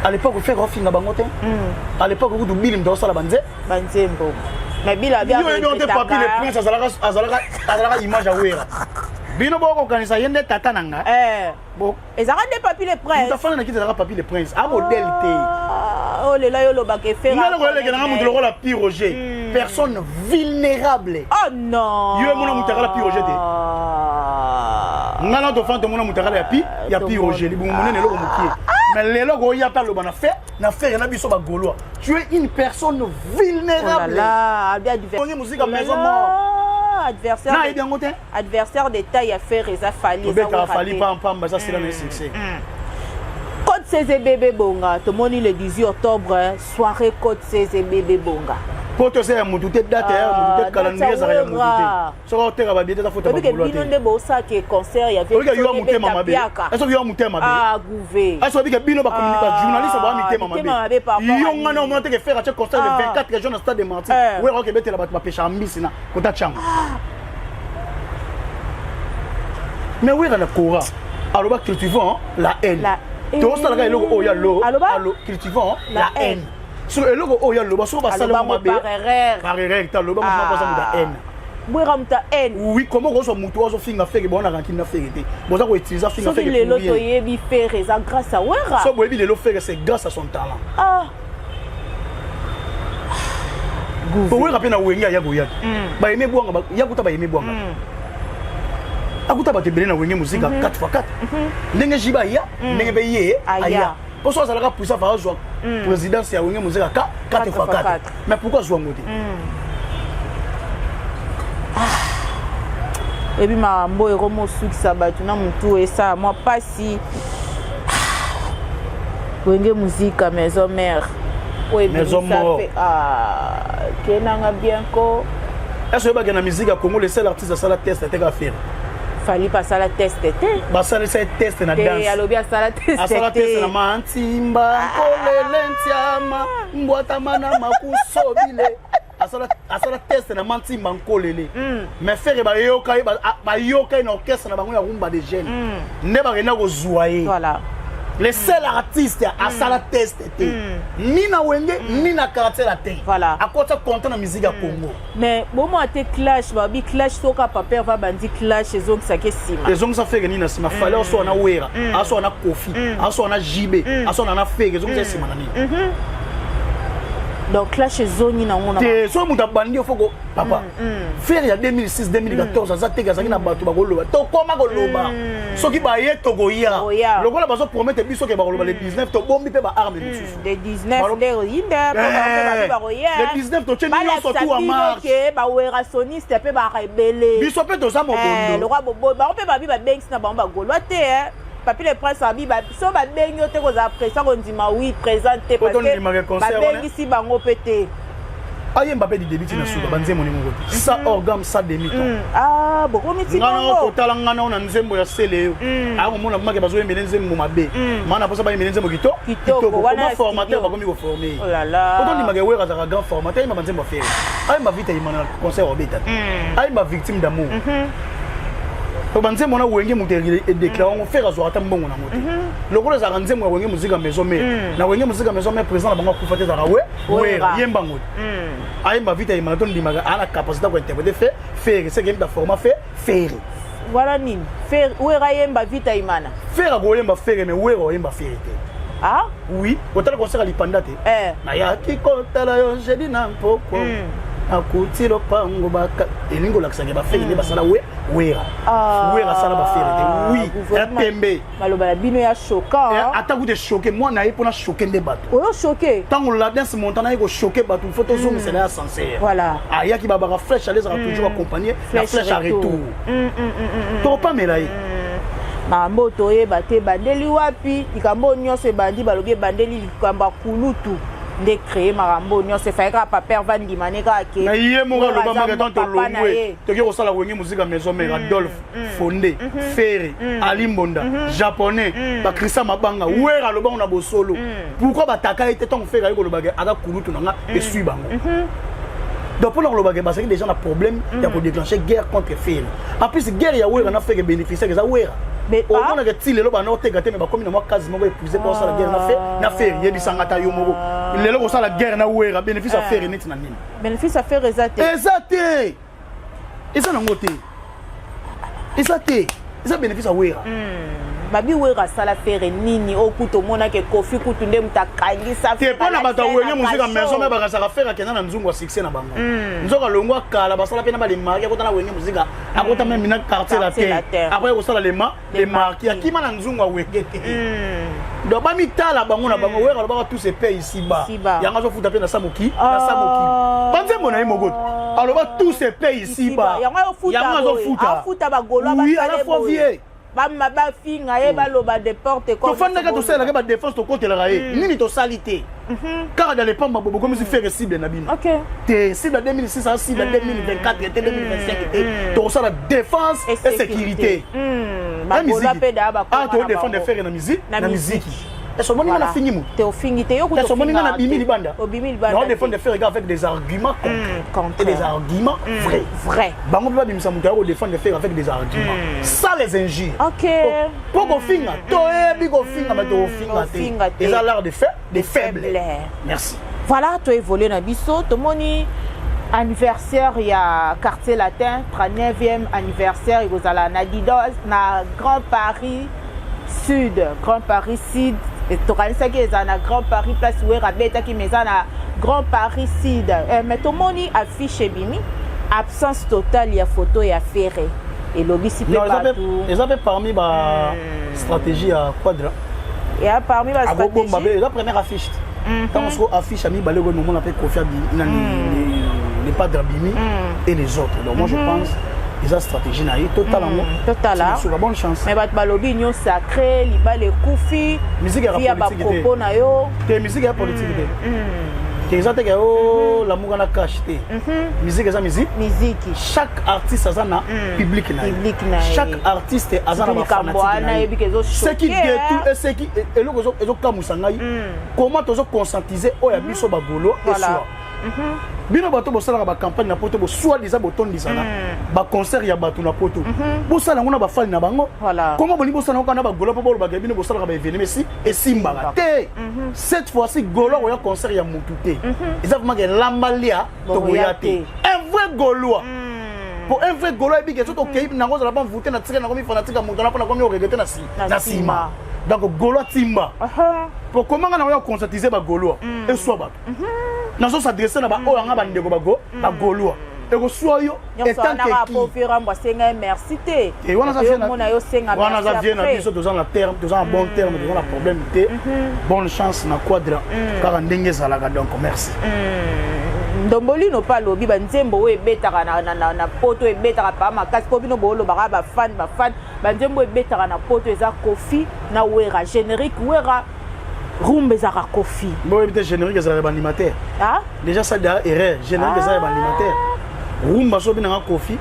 à l'époque fere ofinga bango te à l'époque kutu bili mto osala banzembo mais bila bia yo te papi le prince azalaka image awera bino boko kanisa yende tata nanga bon ezaka de papi le prince mutafana na kitaka papi le prince a modèle te oh lela yo loba ke faire ngalo ko leke na mutu loko la Pi Roger personne vulnérable oh non yo mona mutaka la Pi Roger te ngalo to fante mona mutaka ya Pi Roger libu monene loko mukie mais lelo ko ya pa loba na faire na biso ba gaulois tu es une personne vulnérable là bien du verset musique à maison mort adversaire de taille à faire et ça fallait ça c'est un succès Code 16 et bébé bonga tout le monde le 18 octobre soirée Code 16 et bébé bonga pour te c'est mon tout date mon calendrier ça rien mon tout so te ba biete ta photo ba bolo te bino bosa que concert il y avait yo mutema mabe eso yo mutema mabe gouvé eso bika bino ba communiquer journaliste ba mutema mabe yo ngana on te faire un concert de 24 régions au stade de Martyrs ouais OK bete la ba pêche ambisi na kota chango mais oui dans le Coran alors cultivons la haine to ça la eloko o ya lo allo cultivons la haine sur eloko o ya lo ba so ba sala mo mabe barrière ta lo ba mo ba sa muta haine bwera muta haine oui comment ko so mutu o so finga feke bon na rankina feke te bon ça ko utiliser finga feke so le loto yebi faire ça grâce à wera so boyebi le lo faire c'est grâce à son talent pour wera pe na wenga ya goya ba yeme bwanga ba ya kuta ba yeme bwanga akuta ba tebele na wenge musique 4x4 ndenge jiba ya ndenge be ye aya pour ça la poussa va jouer présidence ya wenge musique 4x4 mais pourquoi jouer ngoti et puis ma mbo eromo suki sabatu na mutu esa moi pas si wenge musique maison mère maison mort kenanga bien ko est-ce que na musique à Congo le seul artiste ça la test était à faire fallait passer la test était ba ça le test na danse ya lobi asala test asala test na mantimba kolelentiama mbwata mana makusobile asala test na mantimba nkolele mais faire ba yoka na orchestre na bango ya rumba de jeunes ne ba rena ko zoyer voilà le seul artiste à sala test ni na wenge ni na caractère la te voilà à quoi tu content na musique à Congo mais bon moi te clash babi clash soka papa va bandi clash ezong ça ke sima ezong ça fait que ni na sima fallait so na wera aso na kofi aso na jibe aso na fait ezong ça sima na ni donc clash ezoni na ngona te so muta bandi ofoko papa faire ya 2006 2014 za teka za na bato ba koloba to koma koloba soki ba ye to goya lokola bazo promettre biso ke ba koloba le 19 to bombi pe ba arme bisusu de 19 de yinda ba goya le 19 to cheni yo so tout à marche ke ba wera soniste pe ba rebelle biso pe to za mokondo le roi bobo ba pe ba bi ba banks na ba golwa te papi le prince abi ba so ba bengi te ko za présent ko ndima oui présenter parce que ba bengi si bango pété aye Mbappé du début na suka banzemo ni ngoti ça orgam ça demi-temps beaucoup miti ngana ko tala ngana ona nzembo ya sele a mona make bazo yemele nzembo mabe mana posa ba yemele nzembo kitoko wana formateur ba komi ko former oh là là oto ni make wera za grand formateur ma banzembo faire aye ma vite imana concert obeta aye ma victime d'amour to banzembo na wenge muterile et déclarer on faire azo ata mbongo na moto lokolo za nzembo ya wenge musique maison mère na wenge musique maison mère présent na bango ko fate za rawe wera yemba ngoti aye ma vite imana to ndimaka ala capacité ko interpréter faire c'est game da format faire voilà nini fer wera yemba vita imana fer akoyemba fer mais wera oyemba fer te ah oui otala concert alipanda te na yaki kotala yo jeudi na mpoko akuti lopango baka elingo lakisaka bafere nde basala wera asala bafere te oui ya pembe maloba na bino ya choquant ata kute choqué moi na ye mpona choqué nde bato oyo choqué ntango la danse montant na ye kochoqué bato il faut tozomisela ya sincère voilà ayaki babaka flèche alezaka toujours accompagné na flèche à retour topamela ye makambo toyeba te bandeli wapi likambo nyonso ebandi balobi ebandeli likambo ya kulutu nde créé makambo nyonso efayaka paper vandima ne kaka ke na ye moko aloba magaton tolongwe toki kosala wenge muzika maison mère Adolphe Fondé Ferré Ali Mbonda japonais bakrisa mabanga wera aloba na bosolo pourquoi bataka ete tant faire koloba aka kulutu nanga esui bango donc pour le bagage parce que déjà un problème il y a pour déclencher guerre contre Ferré en plus guerre ya wera na fait que bénéficier que ça wera au moins que ti lelo ba na oteka te mais ba comme na moi quasiment épuisé pour ça la guerre na fait yebisanga ta yo moko lelo ko ça la guerre na wera bénéfice à Ferré net na nini bénéfice à faire exacté eza nango te eza bénéfice à wera babi wera sala faire nini okuto mona ke kofi kutu nde mutakangisa te pona bata wenge muzika maison mais bakasaka faire kena na nzungu succès na bango nzoka longwa kala basala pena ba les marques akota na wenge muzika akota même na quartier la terre après ko sala les marques akima na nzungu wenge te donc ba mitala bango na bango wera ba tous ces pays ici bas yanga zo futa pe na samoki banze mona imogo aloba tous ces pays ici bas yanga zo futa ba golo ba bama bafinga ye baloba deporte comme tofandaka tosalaka ba défense tokotelaka ye nini tosalite car dans les pamba bobo comme si faire cible na bino te cible 2006 cible 2024 et 2025 et to la défense et sécurité ba bola pe da ba ko to défendre faire na musique est-ce que on a fini mo te fini te yo ko to fini na bimi libanda on défendre faire avec des arguments concrets et des arguments vrais bango ba bimisa mutu ko défendre faire avec des arguments ça les injures pour ko finga to e bi ko finga ma to finga te ils ont l'air de faire des faibles merci voilà to évoluer na biso to moni anniversaire il y a quartier latin 39e anniversaire il kozala na Didos na Grand Paris Sud et tokanisaki eza na Grand Paris place wera betaki meza na Grand Paris Sud mais to moni affiche bimi absence totale ya photo ya Ferré et lobisi pe partout ils avaient parmi ba stratégie à quadra et parmi ba stratégie la première affiche quand on se affiche ami balé go moment on appelle Kofi les padres bimi et les autres donc moi je pense ils ont stratégie na total sur la bonne chance mais bat balobi nyo sacré liba le Kofi musique ya politique na yo te musique ya politique te exacte que oh l'amour na cache te musique eza musique chaque artiste a na public na chaque artiste a na fanatique ce qui détruit et ce qui eloko ezo kamusa ngai comment tozo conscientiser oya biso bagolo et soit bino bato bosala ba campagne na poto bo soit déjà botondisa na ba concert ya bato na poto bosala ngona ba fali na bango comment boni bosala ngona ba golo po ba bino bosala ba événement ici et simba te cette fois-ci golo ya concert ya mututé ils ont vraiment que lambalia to boyate un vrai golois pour un vrai golois bi que tout OK na ngoza la ba voter na tika na komi fanatique mutu na pona komi regretter na sima donc golois timba pour comment on a conscientiser ba golois et soit ba nazo s'adresser na ba o nga ba ndeko ba golois et ko soyo étant que merci te et wana ça vient na biso dans la terme dans un bon terme dans la problème te bonne chance na quadra car ndenge zalaka donc merci ndomboli no pa lobi ba nzembo we betaka na poto e betaka pa makasi po bino bolo ba fan ba nzembo e betaka na poto eza Kofi na wera générique wera rumba ezaka Kofi bon peut-être générique ezaka ba animateur déjà ça da erreur générique ezaka ba animateur rumba so bina Kofi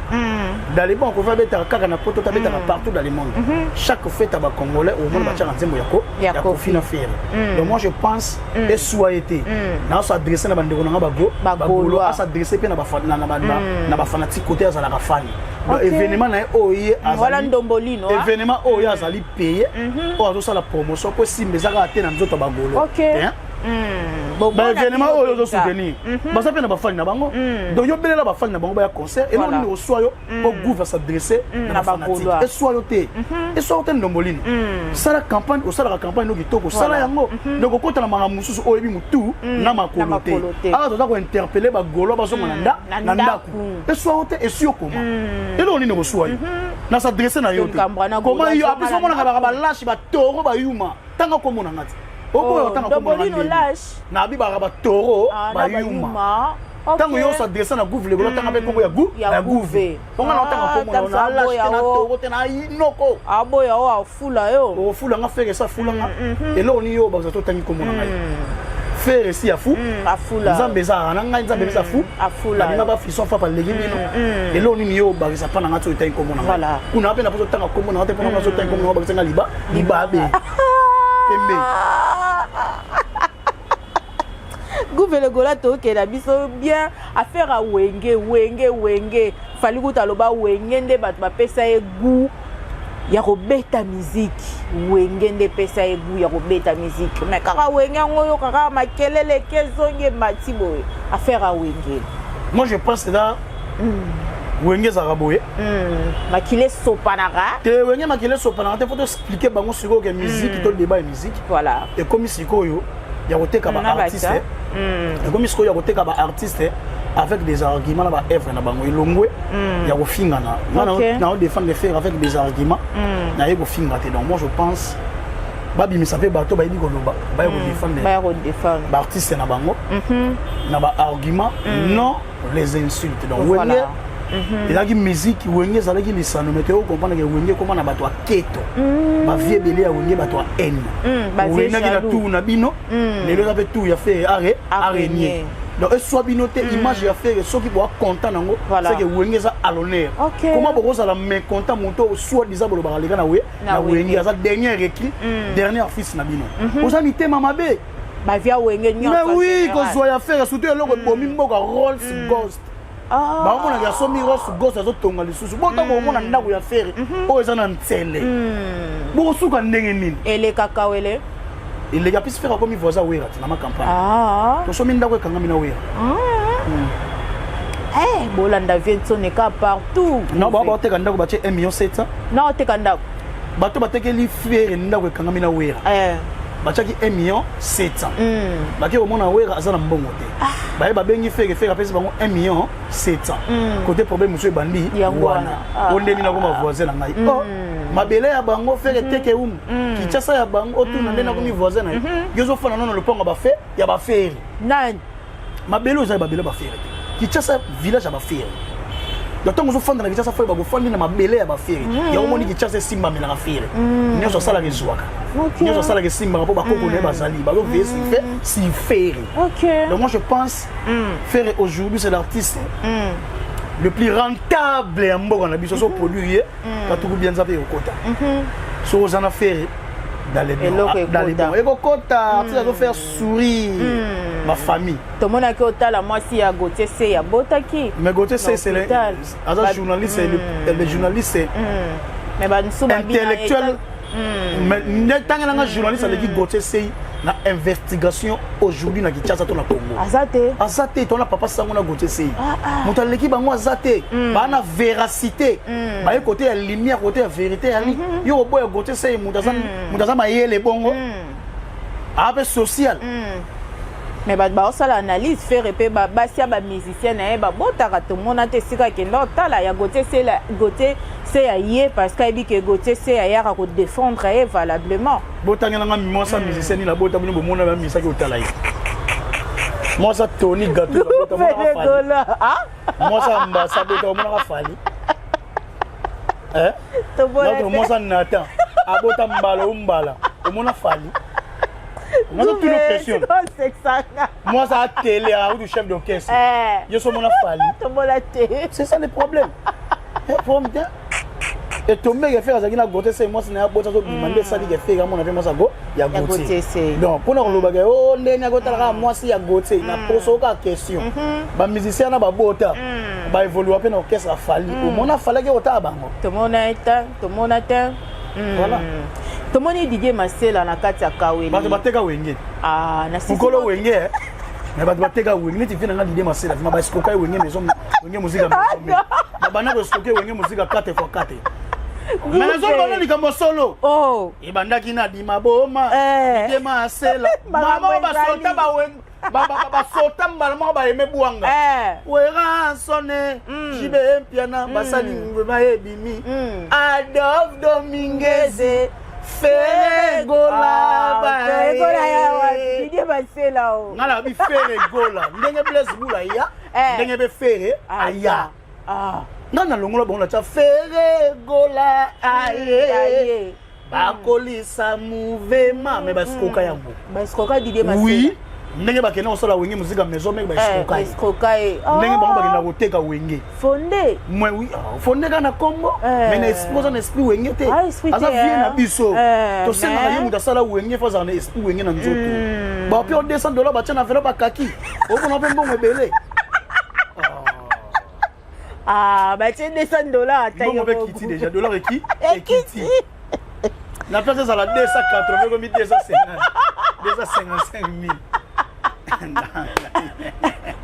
dans les bons Kofi betaka kaka na poto ta betaka partout dans le monde chaque fête ba congolais au monde ba tchanga nzembo ya Kofi na faire donc moi je pense et soyez na s'adresser na bandeko na ba golo à s'adresser pe na ba fanatique côté azala ka fan événement na oye voilà ndombolino événement oye azali payé o azo sala promotion pour si mbezaka ate na nzoto ba golo événement oyo soutenir baza pe na bafani na bango donc yo belela bafani na bango ba concert et là on reçoit yo au gouvernement s'adresser na fanatique et soit yo te ndombolini sala campagne au sala campagne no kitoko sala yango donc okota na manga mususu oyo bi mutu na makolo te alors toza ko interpeller ba golo ba zonga na ndaku et soit yo te et sur comment et là on ni reçoit yo na s'adresser na yo comment yo après ça mona ba lâche ba toro ba yuma tanga ko mona ngati oboyo tanga ko mona na bi ba toro ba yuma tango yo s'adresse na gouvernement tanga be kongo ya gouve ponga na tanga ko mona na lâche na toro te na inoko aboya o fula yo o fula nga fere sa fula nga et là on yo ba to tangi ko mona ngai faire si afu afula nzambe za na ngai nzambe za fu afula na ba fiso fa pa legi bino et là on yo ba sa pa na ngato tangi ko mona ngai kuna pe na poto tanga ko mona te pona ngato tangi ko mona ba tanga liba be pembe Gouverneur Golato qui est biso bien à faire à wenge fali kuta loba wenge nde bat ba pesa e goût ya robeta musique wenge nde pesa e goût ya robeta musique mais kaka wenge ngoyo kaka makelele kezonge matibo à faire à wenge moi je pense là wenge za raboye makile sopanara te wenge makile sopanara te faut expliquer bango siko que musique to débat musique voilà et comme siko yo ya koteka ba artiste et comme siko ya koteka ba artiste avec des arguments là ba œuvre na bango ilongwe ya kofingana na défendre faire avec des arguments na yego finga te donc moi je pense babi misape bato ba yidi koloba ba yego défendre ba artiste na bango na ba arguments non les insultes donc wenge il a dit musique wenge ça qui lisano mais tu comprendre que wenge comment na bato aketo ba vie belé ya wenge bato haine wenge na tout na bino les deux avec tout ya fait araignée donc soit binoté image ya faire ceux qui doit content nango c'est que wenge ça à l'honneur comment beaucoup ça la mécontent monto soit disable le baralika na wenge ça dernier écrit dernier fils na bino oza ni tema mabe ba via wenge nyonso mais oui ko soit ya faire surtout le bomi mboka Rolls Ghost ba mona ya somi Rolls Ghost azotonga lisusu bota ko mona ndako ya faire o eza na ntsele bo suka ndenge nini ele kakawele il y a plus faire comme voisin wera na ma campagne to somi ndako ekanga mina wera bolanda viento ne ka partout non ba te kanda ko ba 1,7 million non te kanda bato batekeli faire ndako ekanga mina wera bachaki 1,7 million baki omona wera azana mbongo te baye babengi faire apesi bango 1,7 million côté problème monsieur bandi wana ondeni na ko ma voisin na ngai mabele ya bango faire teke kichasa ya bango tu na ndena ko mi voisin na yozo fana nono le pongo ba fe ya ba faire nani mabele oza babele ba faire kichasa village ya ba faire donc on fanda na kichasa fa ba go fandi na mabele ya ba faire ya omoni kichasa simba mela na faire nyoso sala ke zwaka nyoso sala ke simba po ba koko ne bazali ba go vesi fait si faire donc moi je pense faire aujourd'hui c'est l'artiste le plus rentable en mboka na biso so produire ka tout bien ça fait okota so aux en affaires dans les bons et okota tu dois faire sourire ma famille tout monde a que otala moi si ya Gauthier c'est ya botaki mais Gauthier c'est le journaliste le journaliste mais ba nsuba intellectuel mais n'etanga nga journaliste avec Gauthier c'est na investigation aujourd'hui na Kinshasa to na Congo azate to na papa sango na Gauthier sei moto aleki bango azate ba na véracité ba e côté ya lumière côté ya vérité ali yo boya Gauthier sei mutaza mayele bongo ape social mais ba osala analyse faire pe ba basia ba musicien na ba botaka to mona te sika kenda otala ya Gauthier c'est ya yé parce que il que Gauthier c'est ya ko défendre valablement botanga nga moi ça musicien ni la bota bino mona ba misa ki otala yi moi ça Tony Gato bota mona moi ça mbasa bota mona ka fali to bola moi ça Nathan abota mbala mona fali moi ça toute question moi ça télé ou du chef d'orchestre yo so mona fali to bola c'est ça le problème et tomber que faire ça qui na Gauthier c'est moi c'est na bota so demander ça qui fait comment on avait moi ça go ya Gauthier donc pour nous loba o ndenya gotala moi si ya Gauthier na poso ka question ba musicien na ba bota ba évoluer pe na orchestre fali au mona fala que ota bango to mona eta voilà tomoni Didier Masela na kati ya Kaweli bato bateka wenge na sisi mukolo wenge mais bato bateka wenge neti vina nga Didier Masela vima ba stocker wenge maison wenge musique maison ba bana ko stocker wenge musique 4x4 mais nazo bana likambo solo ebandaki na dima boma Didier Masela mama basota ba wenge basota mbala moko bayeme bwanga wera sone jibe mpiana basali ngwema ebimi Adolphe Dominguez Feregola Didier Masela ngala bi Feregola ndenge Blaise Bula ya ndenge be Fere aya ngana longola bongo cha Feregola aye bakolisa mouvement mais basikoka yango basikoka Didier Masela oui ndenge bakena osala wenge musique maison mais basikoka ndenge bango bakena koteka wenge fondé moi oui fondé kana kombo mais na esprit na esprit wenge te aza vie na biso to senga ye muta sala wenge fa za na esprit wenge na nzoto ba pe $200 ba tena velo bakaki okona pe mbongo ebele ba tena $200 atayo mbongo kiti déjà dollar ekiti la place ça la 280 comme 255 000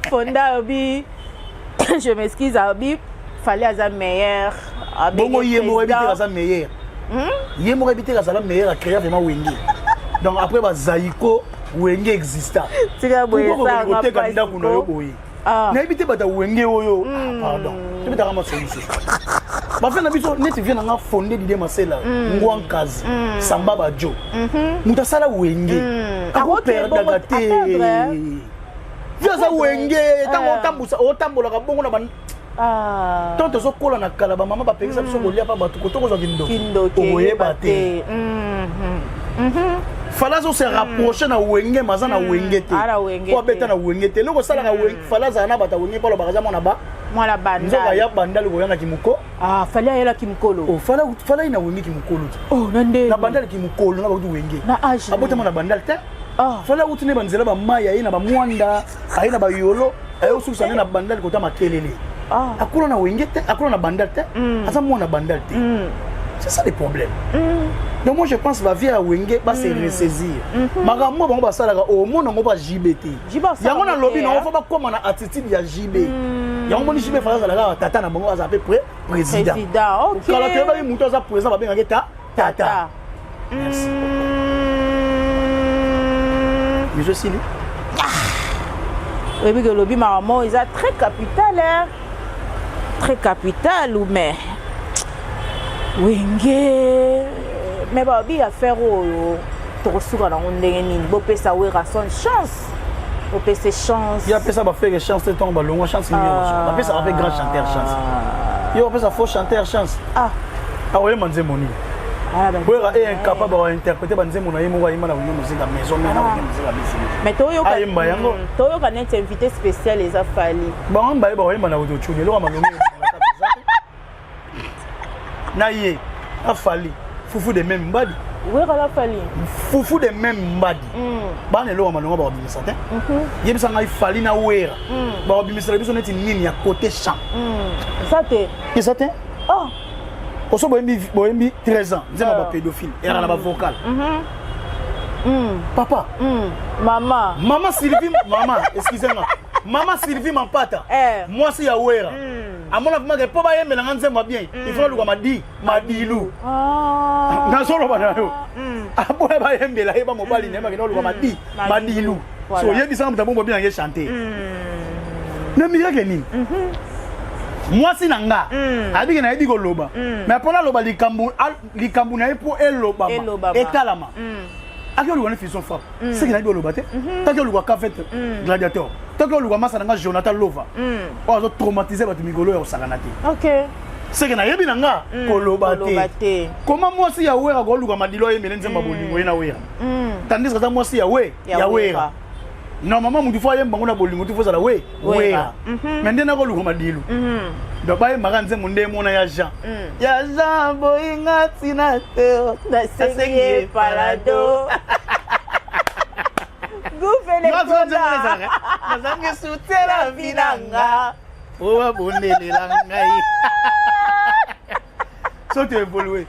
Fonda Obi, je m'excuse Obi, fallait avoir meilleur. Bongo yemo habiter à meilleur. Yemo habiter à meilleur à créer vraiment Wenge. Donc après ba Zaiko Wenge exista. Tu vas boyer ça on candidat pour nous boyer. Na habiter ba Wenge oyo. Pardon. Tu peux t'arranger solution. Ba fait na biso net vient na fonder Didier Masela ngwankazi Samba Bajo. Muta sala Wenge. Ako perdre te. Viaza Wenge tango tambusa otambola ka bongo na ban Tonto zo kola na kala ba mama ba pekisa biso kolia pa batu kotoko zo kindo. Oye bate. Falazo se rapprocher na Wenge maza na Wenge te. Ko beta na Wenge te. Loko sala na Wenge falaza na bata Wenge palo bakaza mona ba. Mwana banda. Nzoka ya bandali ko yana kimuko. Fali ayela kimukolo. Fala ina Wenge kimukolo. Nande. Na bandali kimukolo na ba kutu Wenge. Na age. Abota mona bandali te. Fala utine banzela ba maya ina ba mwanda, aina ba yolo, ayo susa na bandali kota makelele. Akula na Wenge te, akula na bandali te, asa mona bandali te. C'est ça le problème. Donc moi je pense que la vie à Wenge va se ressaisir. Magambo bango basala au monde ngo ba JBT. Yango na lobby na fa ba koma na attitude ya JB. Yango moni JB fala la tata na bango à peu près président. OK. Kala te ba muto za président ba benga tata. Merci. Mais je suis lui. Oui, que le lobby maman ils a très capital hein. Très capital ou mais Wenge mais ba bi affaire o to suka na ndenge nini bo pesa we rason chance bo pesa chance il y a pesa ba faire chance te tombe longo chance ni ba pesa ba grand chanteur chance yo pesa faux chanteur chance ouais manze moni ouais est incapable d'interpréter banze mona yemo wa yima na musique à maison mais na musique à maison mais toyo ka net invité spécial les afali ba mba ba yima na auto chuni lo ma longo na ye afali fufu de même mbadi wera afali fufu de même mbadi bana lo malonga ba bimisa te yebisa ngai fali na wera ba bimisa biso neti nini ya côté champ ça te oso boyembi 13 ans nzema ba pédophile era na ba vocal papa maman Sylvie maman excusez-moi maman Sylvie Mampata moi c'est ya wera amona kuma ke poba yembe na nzema bien il faut luka madilu na solo bana yo aboya ba yembe la yeba mobali na yeba ke luka madilu so yebisa mta bombo bien ye chanter na miracle nini moi si nanga abiki na yebi ko loba mais pona loba likambu na epo eloba etalama akio luka ne fison frappe c'est que na yebi loba te takio luka cafete gladiateur takio luka masa nanga Jonathan Lova ozo traumatiser batu migolo ya osakana te OK c'est que na yebi nanga ko loba te comment moi si ya wera ko luka madilo yemele nzemba bolingo yena wera tandis que ça moi si ya wera normalement mutu fo yemba ngona bolingo tu fo sala wera mais ndena ko luka madilu donc ba yemba kanze munde mona ya Jean boyinga tina te na sengi parado goufele koda nazange sutela vinanga owa bondelela ngai so tu évolué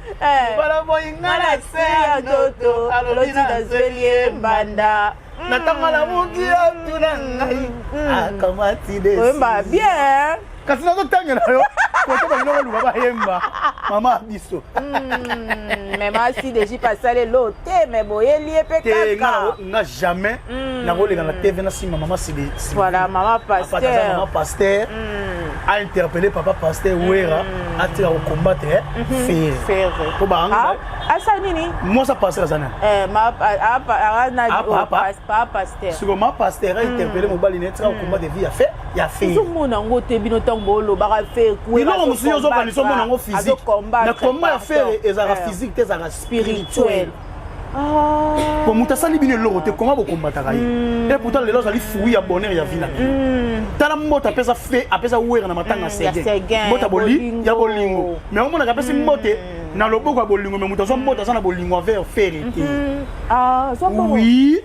bala boyingana se ndoto aloti nazeli mbanda natanga la mudia tuna ngai akamati des oyemba bien kasi nazotangela yo koto baloko luba bayemba mama biso mema si deji pasale lo te me boyeli pe kaka nga jamais nakolenga na TV na sima mama Sidi voilà mama pasteur a interpellé papa pasteur Wera a tiré au combattre faire pour banga asa nini moi ça pasteur sana papa pasteur sur ma pasteur a interpellé mon bali net au combattre vie ya fait tout monde ngo te bino tango lo ba faire quoi non monsieur yo zo so mon ngo physique na comment faire ezara physique te ezara spirituel pour muta sali bino lo te comment bo combattre et pourtant les gens ali fouiller ya bonheur ya vie na tala mota pesa fait apesa Wera na matanga sege mota boli ya bolingo mais on mona kapesi mote na loboko ya bolingo mais muta so mota sana bolingo vers faire so oui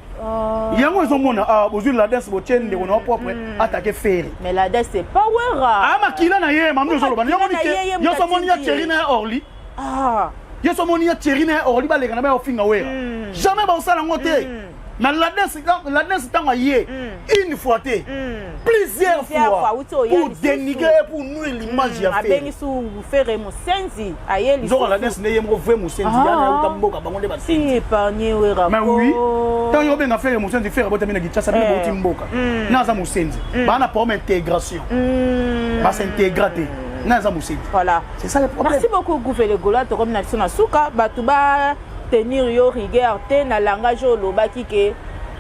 yango zo mona bozuli la danse bo tiende ko na propre attaquer faire mais la danse c'est pas Wera makila na ye mamu zo loba yango ni yo so moni ya Cherina Orly yo so moni ya Cherina Orly ba leka na ba ofinga Wera jamais ba osala ngote na la danse tanga ye une fois te plusieurs fois pour dénigrer pour nuire l'image ya fait abengi su faire musenzi ayeli zo la danse ne yemo vrai musenzi yana utamboka bango de ba si épargner Wera mais oui tant yo benga faire musenzi faire bota mina gitasa bino boti mboka na za musenzi bana pour intégration ba s'intégrer naza musenzi voilà c'est ça le problème. Merci beaucoup Gouverneur Golato comme na na suka batuba tenir yo rigueur te na langage olobaki ke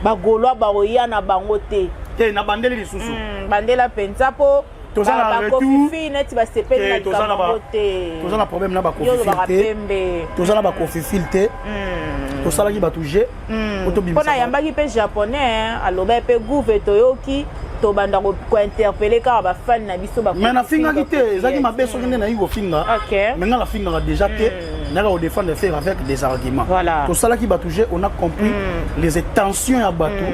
bagolwa baoya na bango te na bandeli lisusu bandela penza po tozana retour net ba sepeli na bango te tozana problème na ba conflit tozana ba conflit te tosala ki batuje otobimisa pona yambaki pe japonais aloba pe Gouverneur toyoki to banda ko interpeller ka ba fan na biso ba mais na finga ki te ezaki mabeso kende na yingo finga mais nga la finga déjà te na ko défendre faire avec des arguments to sala ki batuje on a compris les tensions ya bato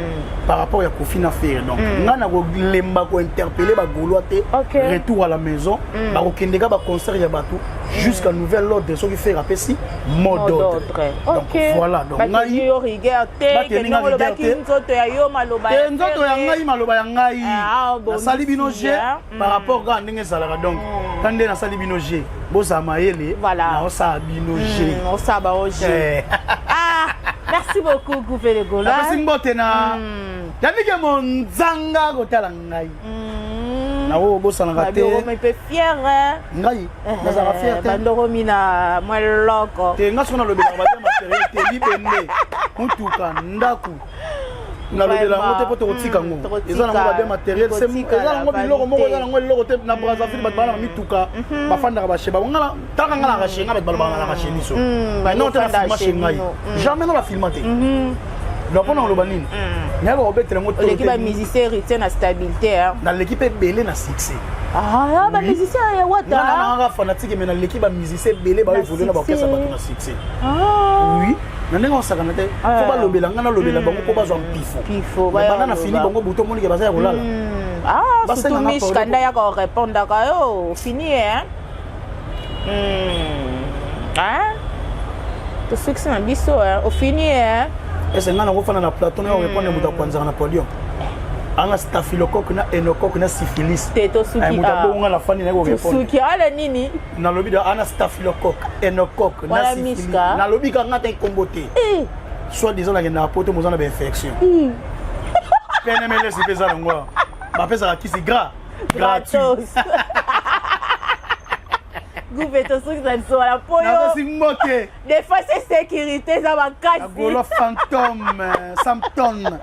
par rapport ya kofina faire donc nga na ko lemba ko interpeller ba goloa te retour à la maison ba ko kendeka ba concert ya bato jusqu'à nouvel ordre ce qui fait rapesi mot d'ordre donc voilà donc ngai yo rigueur te que non lo baki nzoto ya yo maloba ya nzoto ya ngai maloba ya ngai na sali bino G par rapport à ndenge zalaka donc quand ndena sali bino G boza mayele na osa bino G osaba o G merci beaucoup Gouverneur Gola merci mbote na yanike monzanga kotala ngai na o bosa na te ba me pe fier ngai nazara fier te bandoro mina mweloko te ngaso na lobela ba matériel te libende mutuka ndaku na lobela ngote poto kotika ngo eza na ngo ba matériel c'est eza na ngo biloko moko eza na ngo biloko te na Brazzaville ba bana mituka ba fanda ba sheba ngala taka ngala ka shenga ba bala na ka sheniso non te na filma shengai jamais na la filmate donc on a le banine mais on peut être l'équipe a musicien retient la stabilité dans l'équipe est belé na succès ba musicien ya wata na fanatique mais dans l'équipe a musicien belé ba évoluer na ba kesa ba na succès oui na ndenge osakana te faut ba lobela ngana lobela bango ko bazwa pifo ba na fini bango buto moni ke bazaya kolala surtout Mich kanda ya ko répondre ka yo fini to succès na biso au fini est-ce que on va na plateau na répondre muta kwanza na podium anga staphylocoque na enocoque na syphilis teto suki muta bonga la fani na ko répondre suki ala nini na lobi da ana staphylocoque enocoque na syphilis na lobi ka ngata kombote soit disant na apporter mo zana ba infection pene mele si pesa ngwa ba pesa ki si gratuit Gouverneur so la poyo des forces de sécurité ça va casser golo fantôme Sampton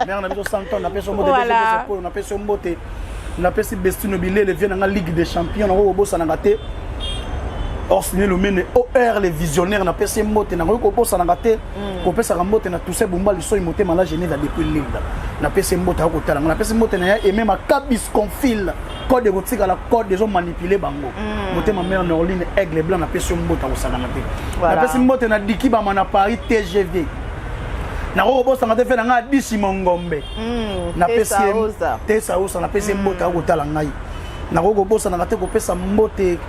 mais on a besoin Sampton na peso mbote na peso mbote na pesi Bestino Bilé le vient dans la Ligue des Champions on bossa na gâté Orsine le mene OR les visionnaires na pesi mbote na ko bossa na gâté ko pesa mbote na tous ces bomba liso imote mala Genève depuis Lille na pesi mbote ko tala na pesi mbote na et même à Cabis confil code érotique la code des hommes manipulés bango moté ma mère Norline aigle blanc na pesi mbote ko sala na te na pesi mbote na diki ba mana Paris TGV na ko bossa na te fe na nga disi mongombe na pesi te sa osa na pesi mbote ko tala ngai na ko bossa na te ko pesa mbote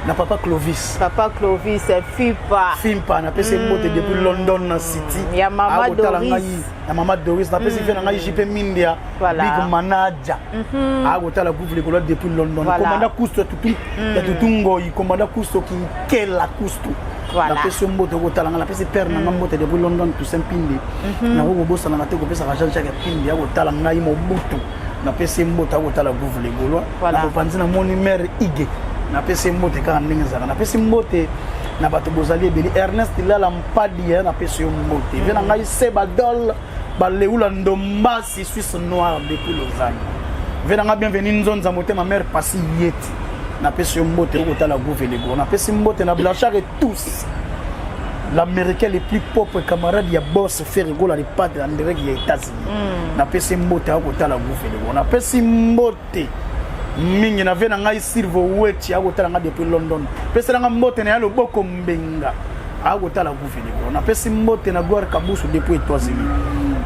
na papa Clovis. Papa Clovis, Fimpa, na pesi mbote depuis London na City. Ya Mama Doris. Ya Mama Doris, na pesi na ngai JP Mindia. Big manager. Agotala Gouvle Gola depuis London. Commanda Cousteau tutu, ya tutungo, commanda Cousteau qui kela Cousteau. Na pesi mbote gotala na pesi père na mbote depuis London tout simplement. Na go bossa na te ko pesa Jean Jacques Pindi agotala ngai Mobutu. Na pesi mbote agotala Gouvle Gola. Na panzina moni mère Ige. Na pesi mbote ka ndenge zaka na pesi mbote na bato bozali ebeli Ernest Lala Mpadi na pesi mbote vena ngai Seba Dol baleula ndombasi Suisse noire depuis Lausanne vena ngai bienvenue nzonza motema mère Pasi Yeti na pesi mbote okotala Gouvele na pesi mbote na Blanchard et tous l'américain le plus propre camarade ya boss Ferrigola les padres en direct ya États-Unis na pesi mbote okotala Gouvele na pesi mbote mingi na vena ngai Silvo Weti agotala nga depuis London pesi nga mbote na yalo boko mbenga agotala Gouvele na pesi mbote na Gloire Kabusu depuis États-Unis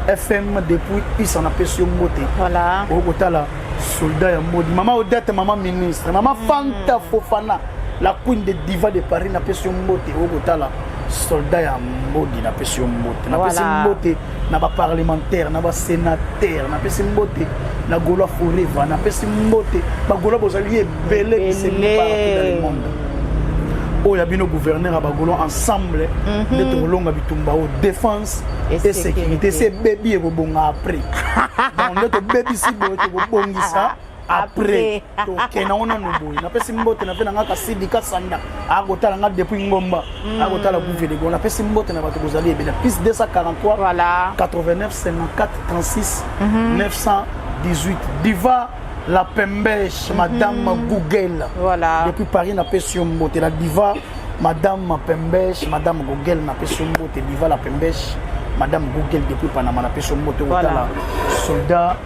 FM depuis isa na pesi mbote voilà agotala soldat ya modi mama Odette mama ministre mama Fanta Fofana la queen de diva de Paris na pesi mbote agotala soldat ya modi na pesi mbote na pesi mbote na ba parlementaire na ba sénateur na pesi mbote na Golo Forever na pesi mbote ba Golo bozali ebele qui se partout dans le monde o ya bino gouverneur ba Golo ensemble de tolonga bitumba o défense et sécurité c'est baby e bonga après donc de baby si bo to bongisa après to kena ona nubu na pesi mbote na vena ngaka sidika sanda agotala nga depuis ngomba agotala Gouvele na pesi mbote na bato bozali ebele plus 243 voilà 89 54 36 918 diva la Pembèche madame Google voilà depuis Paris na pesi mbote la diva madame Pembèche madame Google na pesi mbote diva la Pembèche madame Google depuis Panama na pesi mbote otala soldat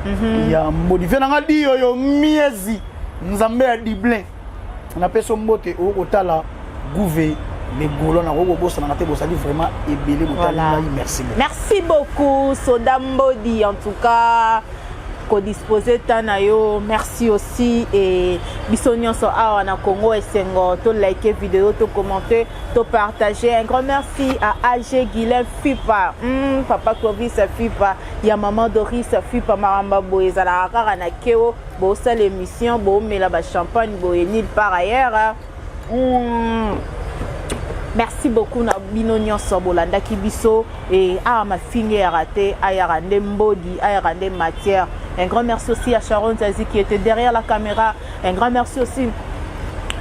ya modifié na ngadi yo miezi nzambe ya Diblin na pesi mbote otala Gouvele Golo na go bossa na te bosali vraiment ebele botala merci beaucoup. Merci beaucoup Soda Mbodi en tout cas ko disposer tanayo merci aussi et bisonyo so awa na Congo esengo to like vidéo to commenter to partager un grand merci à AG Guilain Fipa papa Clovis Fipa ya maman Doris Fipa maramba boyeza la kaka na keo bo sa l'émission bo mela ba champagne bo nulle part ailleurs merci beaucoup na bino nyonso bolanda kibiso et à ma fille raté ayarande Mbodi ayarande matière. Un grand merci aussi à Sharon Zazi qui était derrière la caméra. Un grand merci aussi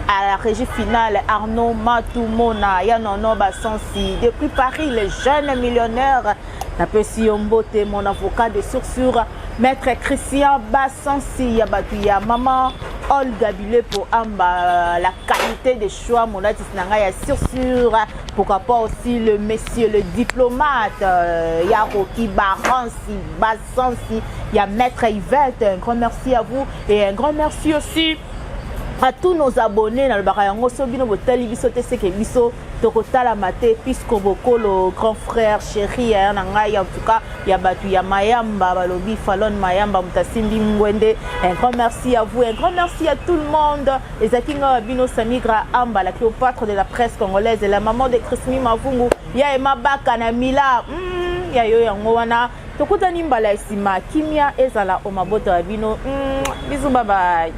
à la régie finale Arnaud Matoumona Yanono Bassansi depuis Paris les jeunes millionnaires na pesi Mbote mon avocat de sourcure maître Christian Bassansi ya maman Olga Bilé pour amba la qualité des choix mon artiste nanga ya sourcure pourquoi pas aussi le monsieur le diplomate ya Rocky Baransi Bassansi ya maître Yvette un grand merci à vous et un grand merci aussi à tous nos abonnés dans le barayango sobino botali biso teseke biso tokotala mate puisque boko le grand frère chéri ya nanga en tout cas ya batu ya Mayamba balobi Falon Mayamba mutasimbi Ngwende un grand merci à vous un grand merci à tout le monde les akinga bino Samigra Amba la Cléopâtre de la presse congolaise et la maman de Christmi Mavungu ya Emma Baka na Mila ya yo yango wana tokutani mbala esima kimia ezala o mabota bino bisous bye bye.